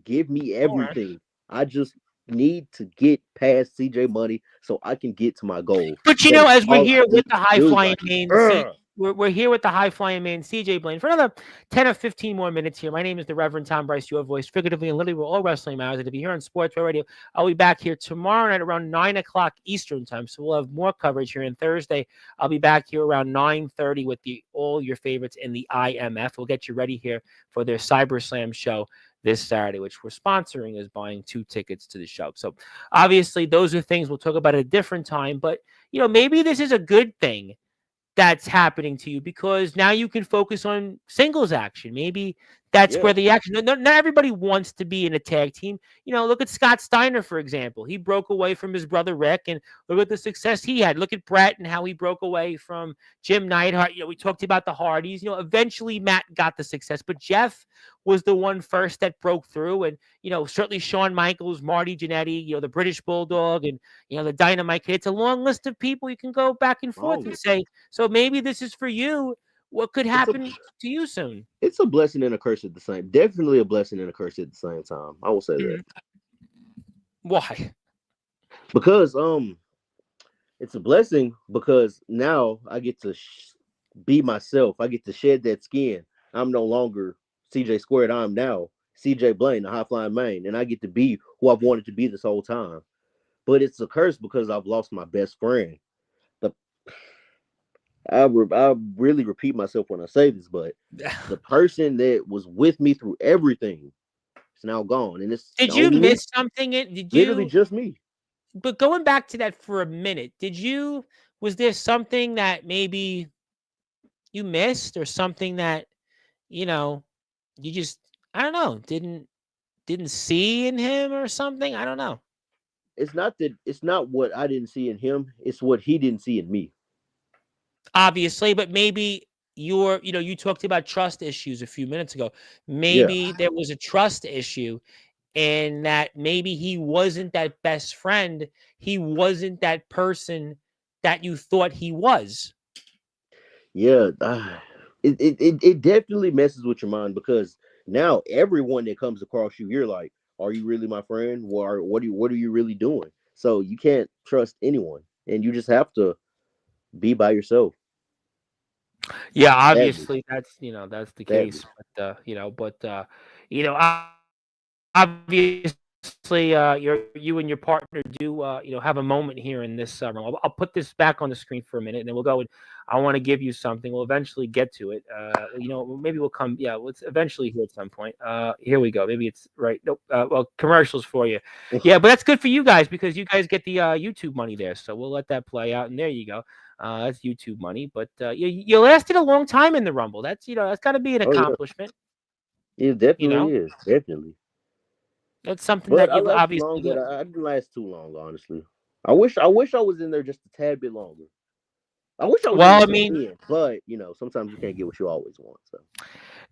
Give me All right. everything. I just need to get past CJ Money so I can get to my goal. But That is as we're all I here with need the to high do. flying Like, man, ugh. we're here with the high flying man, CJ Blaine, for another 10 or 15 more minutes here. My name is the Reverend Tom Bryce, your voice, figuratively and literally, we're all wrestling matters. And to be here on Sportswire Radio, I'll be back here tomorrow night around 9 o'clock Eastern time. So we'll have more coverage here. And Thursday, I'll be back here around 9:30 with all your favorites in the IMF. We'll get you ready here for their Cyber Slam show this Saturday, which we're sponsoring, is buying 2 tickets to the show. So obviously, those are things we'll talk about at a different time. But maybe this is a good thing that's happening to you because now you can focus on singles action. Maybe That's Yeah. where the action. Not everybody wants to be in a tag team. Look at Scott Steiner, for example. He broke away from his brother Rick, and look at the success he had. Look at Brett and how he broke away from Jim Neidhart. We talked about the Hardys. Eventually Matt got the success, but Jeff was the one first that broke through. And certainly Shawn Michaels, Marty Jannetty, the British Bulldog, and the Dynamite Kid. It's a long list of people you can go back and forth and Longer. say. So maybe this is for you. What could It's a happen to you soon? it's a blessing and a curse at the same. Definitely a blessing and a curse at the same time. I will say that Mhm. Why? because it's a blessing because now I get to be myself. I get to shed that skin. I'm no longer CJ Squared. I'm now CJ Blaine, the high flying main, and I get to be who I've wanted to be this whole time. But it's a curse because I've lost my best friend. The I really repeat myself when I say this, but the person that was with me through everything is now gone, and it's Did you only me. miss something? Did Literally you? just me. But going back to that for a minute, was there something that maybe you missed, or something that you know you just, I don't know, didn't see in him or something? I don't know. It's not that it's not what I didn't see in him. It's what he didn't see in me. Obviously, but maybe you talked about trust issues a few minutes ago. Yeah, Maybe there was a trust issue, and that maybe he wasn't that best friend. He wasn't that person that you thought he was. yeah. It definitely messes with your mind because now everyone that comes across you, you're like, are you really my friend? Or what are you really doing? So you can't trust anyone, and you just have to be by yourself. Yeah, Sadly, obviously that's the sadly. case, obviously you and your partner do have a moment here in this room. I'll put this back on the screen for a minute, and then we'll go. And I want to give you something. We'll eventually get to it. Maybe we'll come. Yeah, let's eventually here at some point. Here we go. Maybe it's right. Nope. Well, commercials for you. Yeah, but that's good for you guys because you guys get the YouTube money there. So we'll let that play out, and there you go. That's YouTube money. But you lasted a long time in the Rumble. That's got to be an Oh yeah, accomplishment. it You definitely know, is, definitely. that's something But that I you've lasted obviously long, but got. I didn't last too long, honestly. I wish I was in there just a tad bit longer. I wish I was in there Well, I to mean, the end, but sometimes you can't get what you always want. So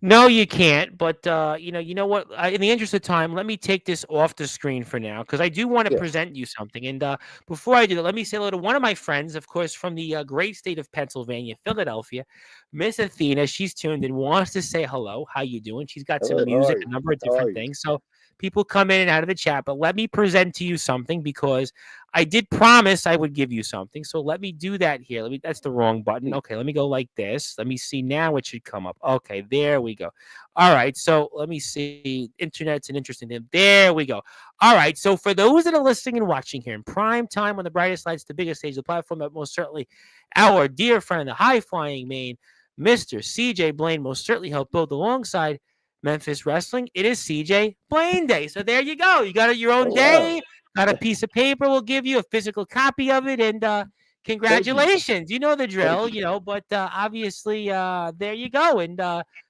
no, you can't. But you know what? In the interest of time, let me take this off the screen for now because I do want to yeah. present you something. And before I do that, let me say hello to one of my friends, of course, from the great state of Pennsylvania, Philadelphia, Miss Athena. She's tuned and wants to say hello. How you doing? She's got some Hello, how music, are you? a number of How are different you? things. So people come in and out of the chat. But let me present to you something because I did promise I would give you something. So let me do that here. That's the wrong button. Okay, let me go like this. Let me see now. It should come up. Okay, there we go. All right, so let me see. Internet's an interesting thing. There we go. All right, so for those that are listening and watching here in prime time on the brightest lights, the biggest stage, the platform that most certainly our dear friend, the high flying Maine, Mr. CJ Blaine, most certainly helped build alongside Memphis Wrestling. It is CJ Blaine Day. So there you go. You got your own Oh wow! day. Got a piece of paper. We'll give you a physical copy of it, and Thank you, congratulations. You know the thank drill, you. but obviously there you go. And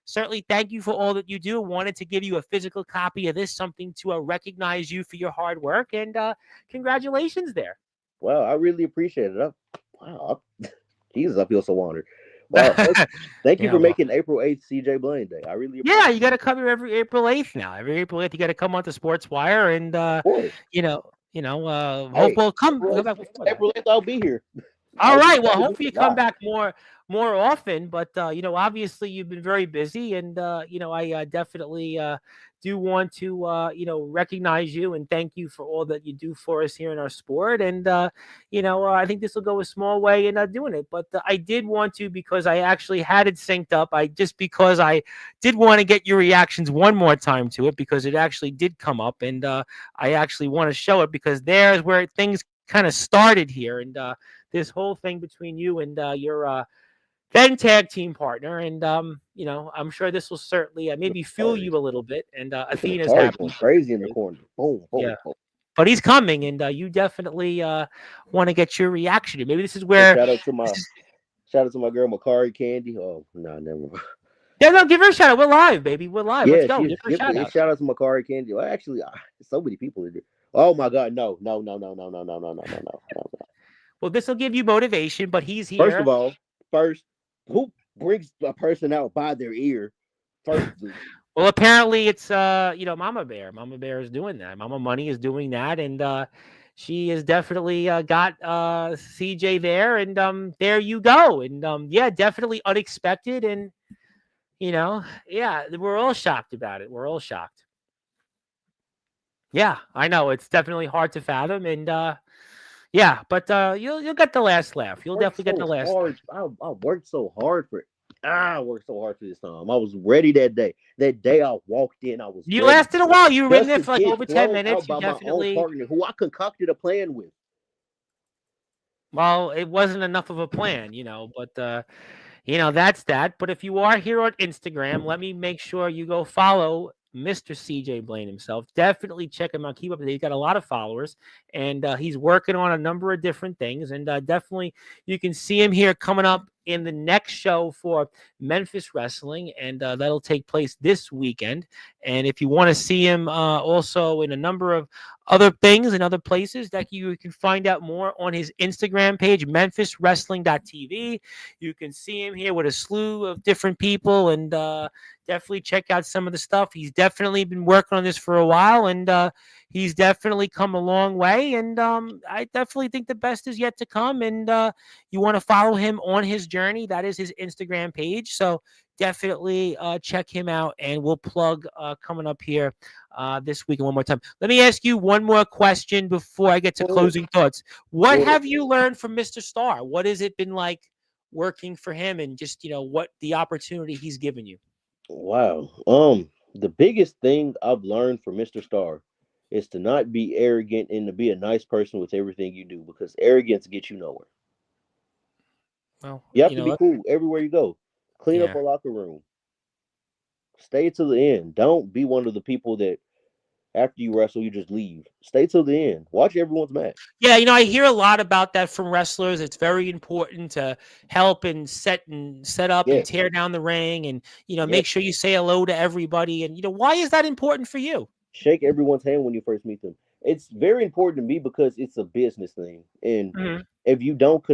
certainly thank you for all that you do. Wanted to give you a physical copy of this, something to recognize you for your hard work, and congratulations there. Wow, I really appreciate it. Wow, Jesus, I feel so honored. Wow, thank you Yeah, for well, making April 8th CJ Blaine Day. I really yeah, appreciate you got to come here every April 8th now. Every April 8th, you got to come on to Sportswire, and it. Of course. hope Hey, we'll come April back 8th, before that. April 8th, I'll be here. All I'll be right. Well, trying to do hopefully you it come live. back more often. But obviously you've been very busy, and I definitely do want to recognize you and thank you for all that you do for us here in our sport. And I think this will go a small way in doing it. But I did want to because I actually had it synced up. Because I did want to get your reactions one more time to it because it actually did come up, and I actually want to show it because there's where things kind of started here, and this whole thing between you and your then tag team partner. And I'm sure this will certainly maybe fuel Sorry. you a little bit. And Look at Athena's Atari going happy. crazy in the corner. Boom, boom, Yeah, boom. but he's coming, and you definitely want to get your reaction. Maybe this is Hey, where shout out to this my is. shout out to my girl Makari Candy. Oh no, never mind. Yeah, no, give her a shout out. We're live, baby. We're live. Let's Yeah, go. she's Give her a give shout a out. shout out to Makari Candy. Well, actually, so many people in there. Oh my God, no, no, no, no, no, no, no, no, no, no, no, no. Well, this will give you motivation, but he's First of here. all, first, who brings a person out by their ear? First, Well, apparently it's Mama Bear. Mama Bear is doing that. Mama Money is doing that, and she has definitely got CJ there, and there you go. And yeah, definitely unexpected, and yeah, we're all shocked about it. We're all shocked. Yeah, I know it's definitely hard to fathom, and yeah, but you'll get the last laugh. You'll worked definitely get so the last laugh. hard. I worked so hard for. I worked so hard for this time. I was ready that day. That day I walked in, I was You ready lasted a while. You were in just there to for like get over ten thrown out minutes. You by my own definitely partner, who I concocted a plan with. Well, it wasn't enough of a plan, but that's that. But if you are here on Instagram, let me make sure you go follow Mr. CJ Blaine himself. Definitely check him out. Keep up. He's got a lot of followers, and he's working on a number of different things. And definitely, you can see him here coming up in the next show for Memphis Wrestling, and that'll take place this weekend. And if you want to see him also in a number of other things and other places, that you can find out more on his Instagram page, memphiswrestling.tv. You can see him here with a slew of different people, and definitely check out some of the stuff. He's definitely been working on this for a while, and he's definitely come a long way. And I definitely think the best is yet to come. And you want to follow him on his journey. That is his Instagram page. So definitely check him out. And we'll plug coming up here this week one more time. Let me ask you one more question before I get to Go ahead. closing thoughts. What Go ahead. have you learned from Mr. Starr? What has it been like working for him, and just what the opportunity he's given you? Wow. The biggest thing I've learned from Mr. Star is to not be arrogant and to be a nice person with everything you do, because arrogance gets you nowhere. Well, You have to be cool everywhere you go. Clean up yeah. a locker room. Stay to the end. Don't be one of the people that after you wrestle you just leave. Stay till the end. Watch everyone's match. Yeah, I hear a lot about that from wrestlers. It's very important to help and set up and Yes. tear down the ring, and Yes. make sure you say hello to everybody. And why is that important for you? Shake everyone's hand when you first meet them. It's very important to me because it's a business thing. And Mhm. if you don't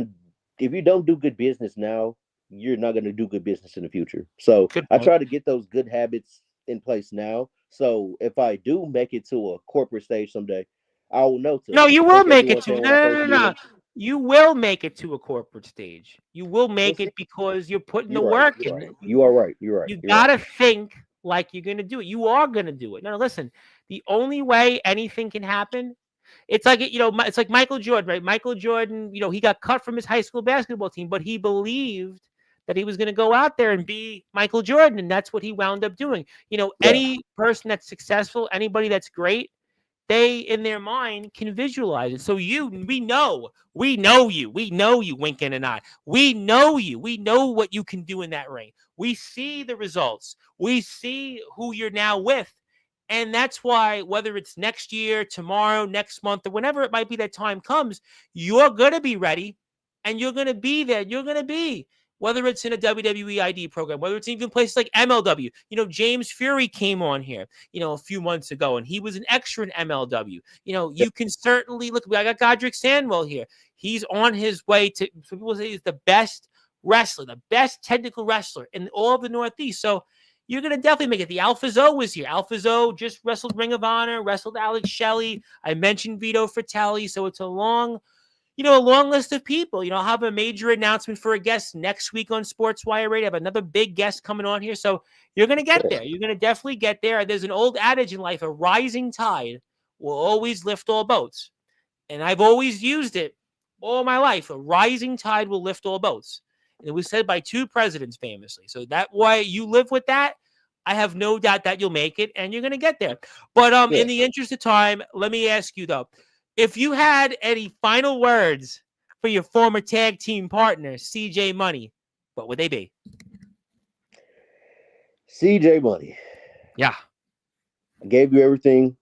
if you don't do good business now, you're not going to do good business in the future. So Good I point. try to get those good habits in place now. So if I do make it to a corporate stage someday, I will know to No, you will shake make it everyone's to hand no, when I no, first no, meet no. them. You will make it to a corporate stage. You will We'll make see. it because you're putting the You're right. work You're in. right. You are right. You're right. You You're right. gotta think like you're gonna do it. You are gonna do it. No, listen. The only way anything can happen, it's like it's like Michael Jordan, right? Michael Jordan, he got cut from his high school basketball team, but he believed that he was going to go out there and be Michael Jordan, and that's what he wound up doing. Yeah. Any person that's successful, anybody that's great, they in their mind can visualize it. So we know you, Winkin and I. We know you. We know what you can do in that ring. We see the results. We see who you're now with. And that's why, whether it's next year, tomorrow, next month, or whenever it might be that time comes, you're going to be ready, and you're going to be there. You're going to be, whether it's in a WWE ID program, whether it's even places like MLW. James Fury came on here, a few months ago, and he was an extra in MLW. Yeah. You can certainly look. I got Godric Sandwell here. He's on his way to. Some people say he's the best wrestler, the best technical wrestler in all of the Northeast. So you're going to definitely make it. The Alpha Zoe was here. Alpha Zoe just wrestled Ring of Honor, wrestled Alex Shelley. I mentioned Vito Fratelli. So it's a long list of people. I'll have a major announcement for a guest next week on Sportswire Radio. I have another big guest coming on here. So you're going to get there. You're going to definitely get there. There's an old adage in life: a rising tide will always lift all boats. And I've always used it all my life. A rising tide will lift all boats. And it was said by two presidents famously. So that way you live with that. I have no doubt that you'll make it and you're going to get there. But Yeah. in the interest of time, let me ask you though, if you had any final words for your former tag team partner, CJ Money, what would they be? CJ Money. Yeah. I gave you everything.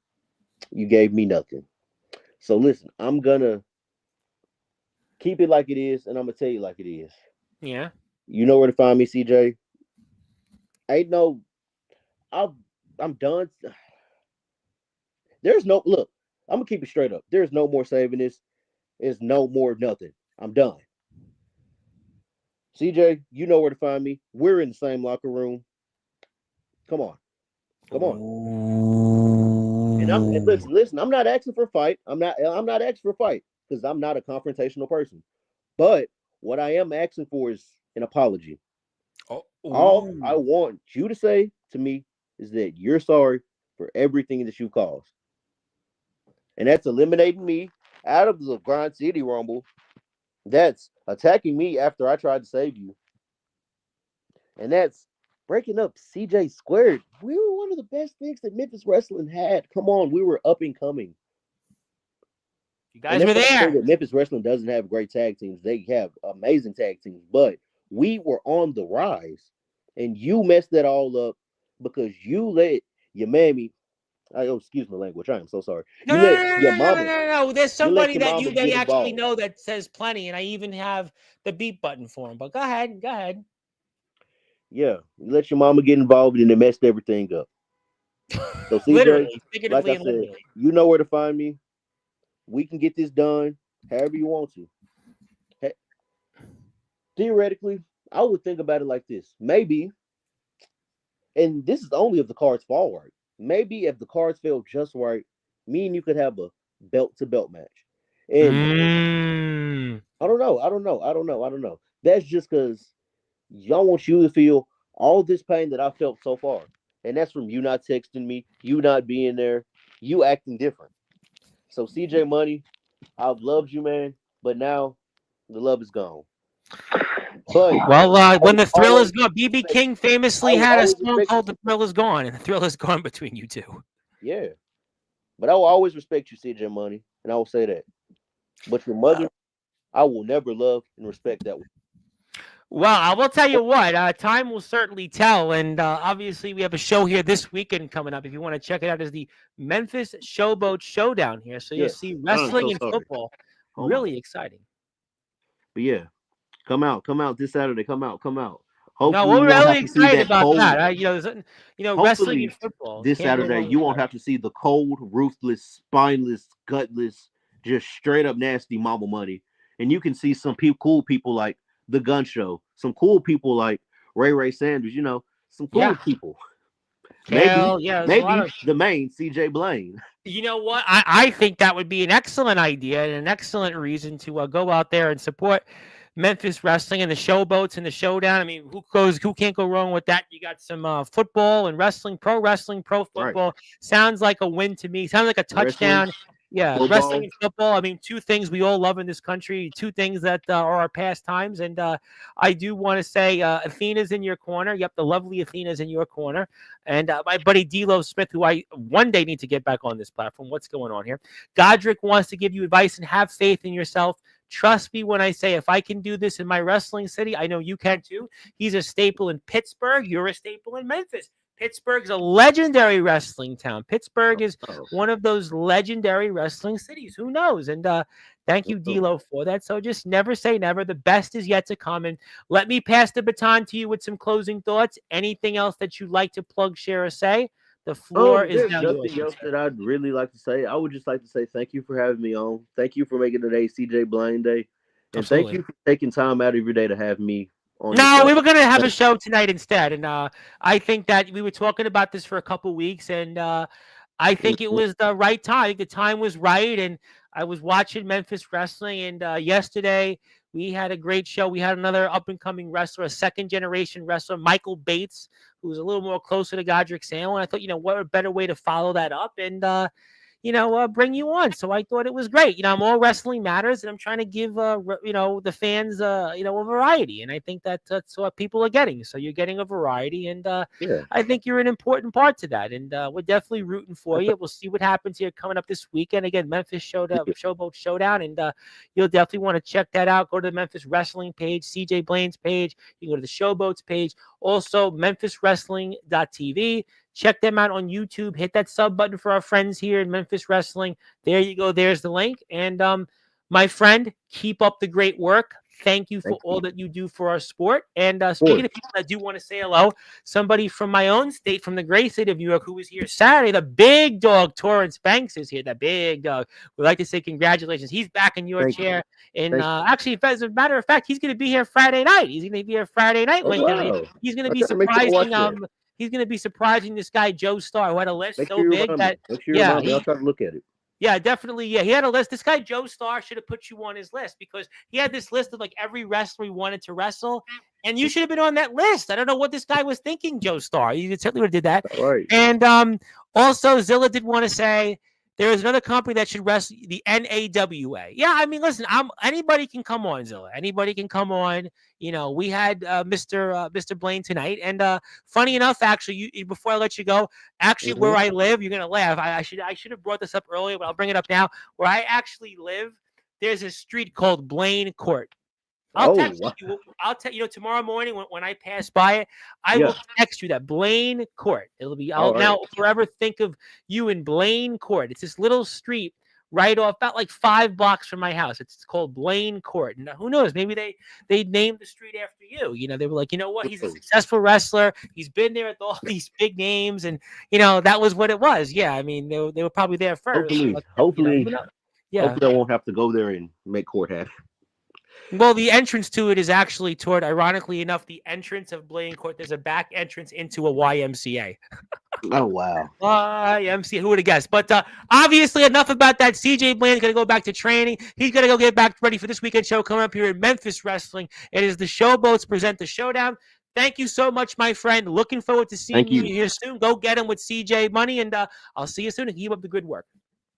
You gave me nothing. So listen, I'm gonna keep it like it is, and I'm gonna tell you like it is. Yeah. You know where to find me, CJ. Ain't no. I'm I'm done. There's no look. I'm gonna keep it straight up. There's no more saving this. There's no more nothing. I'm done. CJ, you know where to find me. We're in the same locker room. Come on, come on. And Ooh. listen. I'm not asking for a fight. I'm not asking for a fight because I'm not a confrontational person. But what I am asking for is an apology. Oh, All I ooh. want you to say to me is that you're sorry for everything that you caused, and that's eliminating me out of the Grind City Rumble. That's attacking me after I tried to save you, and that's breaking up CJ Squared. We were one of the best things that Memphis Wrestling had. Come on, we were up and coming. You And guys that's were not to say there. that Memphis Wrestling doesn't have great tag teams. They have amazing tag teams, but we were on the rise. And you messed that all up because you let your mammy, excuse my language, I am so sorry. No, You no, let no, no, your no, no, no, mama, no, no. There's you let somebody your that mama you they get actually involved. know that says plenty, and I even have the beat button for him. But go ahead, go ahead. Yeah, you let your mama get involved and it messed everything up. So CJ, Literally, like figuratively, I and said, literally. you know where to find me. We can get this done however you want to. He- Theoretically, I would think about it like this. Maybe, and this is only if the cards fall right. Maybe if the cards fell just right, me and you could have a belt to belt match. And Mm. I don't know. I don't know. I don't know. I don't know. That's just because y'all want you to feel all this pain that I felt so far. And that's from you not texting me, you not being there, you acting different. So CJ Money, I've loved you, man, but now the love is gone. But Well, I when will the thrill is always gone, BB respect King you. I famously will had a always song respect you, called "The CJ. Thrill Is Gone," and the thrill is gone between you two. Yeah. But I will always respect you, CJ Money, and I will say that. But your mother, Well, I will never love and respect that. well, I will tell you what. Time will certainly tell, and obviously we have a show here this weekend coming up. If you want to check it out, is the Memphis Showboat Showdown here. So you'll Yes. see I'm so wrestling and sorry. football. Oh my. Really exciting. But yeah, come out this Saturday. Come out, come out. No, Hopefully we're you won't really have to see excited that about cold. that. Wrestling and Hopefully football this can't go Saturday wrong you with won't that. have to see the cold, ruthless, spineless, gutless, just straight up nasty mama money. And you can see some cool people like the Gun Show, some cool people like Ray Sanders. Some cool Yeah, people. Maybe, Kale. Yeah, there's a lot maybe of. the main CJ Blaine. You know what? I think that would be an excellent idea and an excellent reason to go out there and support Memphis wrestling and the showboats and the showdown. I mean, who can't go wrong with that? You got some football and wrestling, pro Right. football. Sounds like a win to me. Sounds like a Wrestling, touchdown. Yeah, wrestling football. and football. I mean, two things we all love in this country. Two things that are our pastimes. And I do want to say, Athena's in your corner. Yep, the lovely Athena's in your corner. And my buddy D'Lo Smith, who I one day need to get back on this platform. What's going on here? Godric wants to give you advice and have faith in yourself. Trust me when I say if I can do this in my wrestling city, I know you can too. He's a staple in Pittsburgh. You're a staple in Memphis. Pittsburgh's a legendary wrestling town. Pittsburgh is Oh, one of those legendary wrestling cities. Who knows? And thank you, oh. D'Lo, for that. So just never say never. The best is yet to come. And let me pass the baton to you with some closing thoughts. Anything else that you'd like to plug, share, or say? The floor is There's now yours, nothing my else friend. that I'd really like to say. I would just like to say thank you for having me on. Thank you for making today CJ Blaine Day. And thank Absolutely. you for taking time out of your day to have me on your No, show. we were going to have a Thank show tonight instead. And I think that we were talking about this for a couple weeks. And I you. think it Mhm. was the right time. I think the time was right. And I was watching Memphis wrestling. And yesterday we had a great show. We had another up and coming wrestler, a second generation wrestler, Michael Bates, who was a little more closer to Godric Sandler. And I thought, what a better way to follow that up and, bring you on. So I thought it was great. I'm all wrestling matters, and I'm trying to give, the fans, a variety. And I think that that's what people are getting. So you're getting a variety, and Yeah. I think you're an important part to that. And we're definitely rooting for you. We'll see what happens here coming up this weekend. Again, Memphis Showboat Showdown, and you'll definitely want to check that out. Go to the Memphis Wrestling page, CJ Blaine's page. You can go to the Showboats page. Also, MemphisWrestling.tv. Check them out on YouTube. Hit that sub button for our friends here in Memphis Wrestling. There you go. There's the link. And my friend, keep up the great work. Thank you for Thank all you. that you do for our sport. And Of speaking course. of people that do want to say hello, somebody from my own state, from the great state of New York, who was here Saturday, the big dog Torrance Banks is here. The big dog. We'd like to say congratulations. He's back in your Thank you. chair. And Thank you. actually, as a matter of fact, he's going to be here Friday night. He's going to be here Friday night, Oh Lincoln. wow. He's going to I be gotta make sure I watch surprising. that. He's going to be surprising this guy Joe Starr, who had a list Make so sure you big remind me. that Make sure you yeah, remind me. I'll try to look at it. yeah, definitely. Yeah, he had a list. This guy Joe Starr should have put you on his list because he had this list of like every wrestler he wanted to wrestle, and you should have been on that list. I don't know what this guy was thinking, Joe Starr. You certainly would have did that. All right. And also Zilla did want to say there is another company that should wrestle, the NAWA. Yeah, I mean, listen, anybody can come on, Zilla. Anybody can come on. You know, we had Mr. Blaine tonight, and funny enough, actually, before I let you go, actually, where I live, you're gonna laugh. I should have brought this up earlier, but I'll bring it up now. Where I actually live, there's a street called Blaine Court. I'll Oh text wow. you. I'll tell you tomorrow morning when I pass by it. I Yeah. will text you that Blaine Court. It'll be. I'll All right. now forever think of you in Blaine Court. It's this little street right off about like 5 blocks from my house. It's called Blaine Court. And who knows? Maybe they named the street after you. You know, they were like, you know what? He's a successful wrestler. He's been there with all these big names, and you know that was what it was. Yeah, I mean they were probably there first. Hopefully, yeah. hopefully I won't have to go there and make court happen. Well, the entrance to it is actually toward, ironically enough, the entrance of Blaine Court. There's a back entrance into a YMCA. Oh wow. YMCA, who would have guessed? But obviously, enough about that. CJ Blaine's going to go back to training. He's going to go get back ready for this weekend show coming up here in Memphis Wrestling. It is the Showboats present the Showdown. Thank you so much, my friend. Looking forward to seeing you here soon. Go get him with CJ Money, and I'll see you soon and keep up the good work.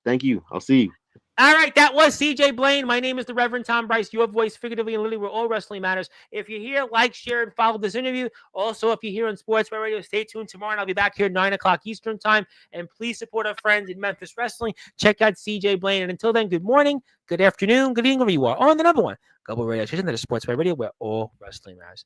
Thank you. I'll see you. All right, that was CJ Blaine. My name is the Reverend Tom Bryce, your voice, figuratively and literally, where all wrestling matters. If you're here, like, share, and follow this interview. Also, if you're here on Sportswire Radio, stay tuned tomorrow, and I'll be back here at 9 o'clock Eastern Time. And please support our friends in Memphis Wrestling. Check out CJ Blaine. And until then, good morning, good afternoon, good evening, wherever you are. On the number one, Global Radio Station, that is Sportswire Radio, where all wrestling matters.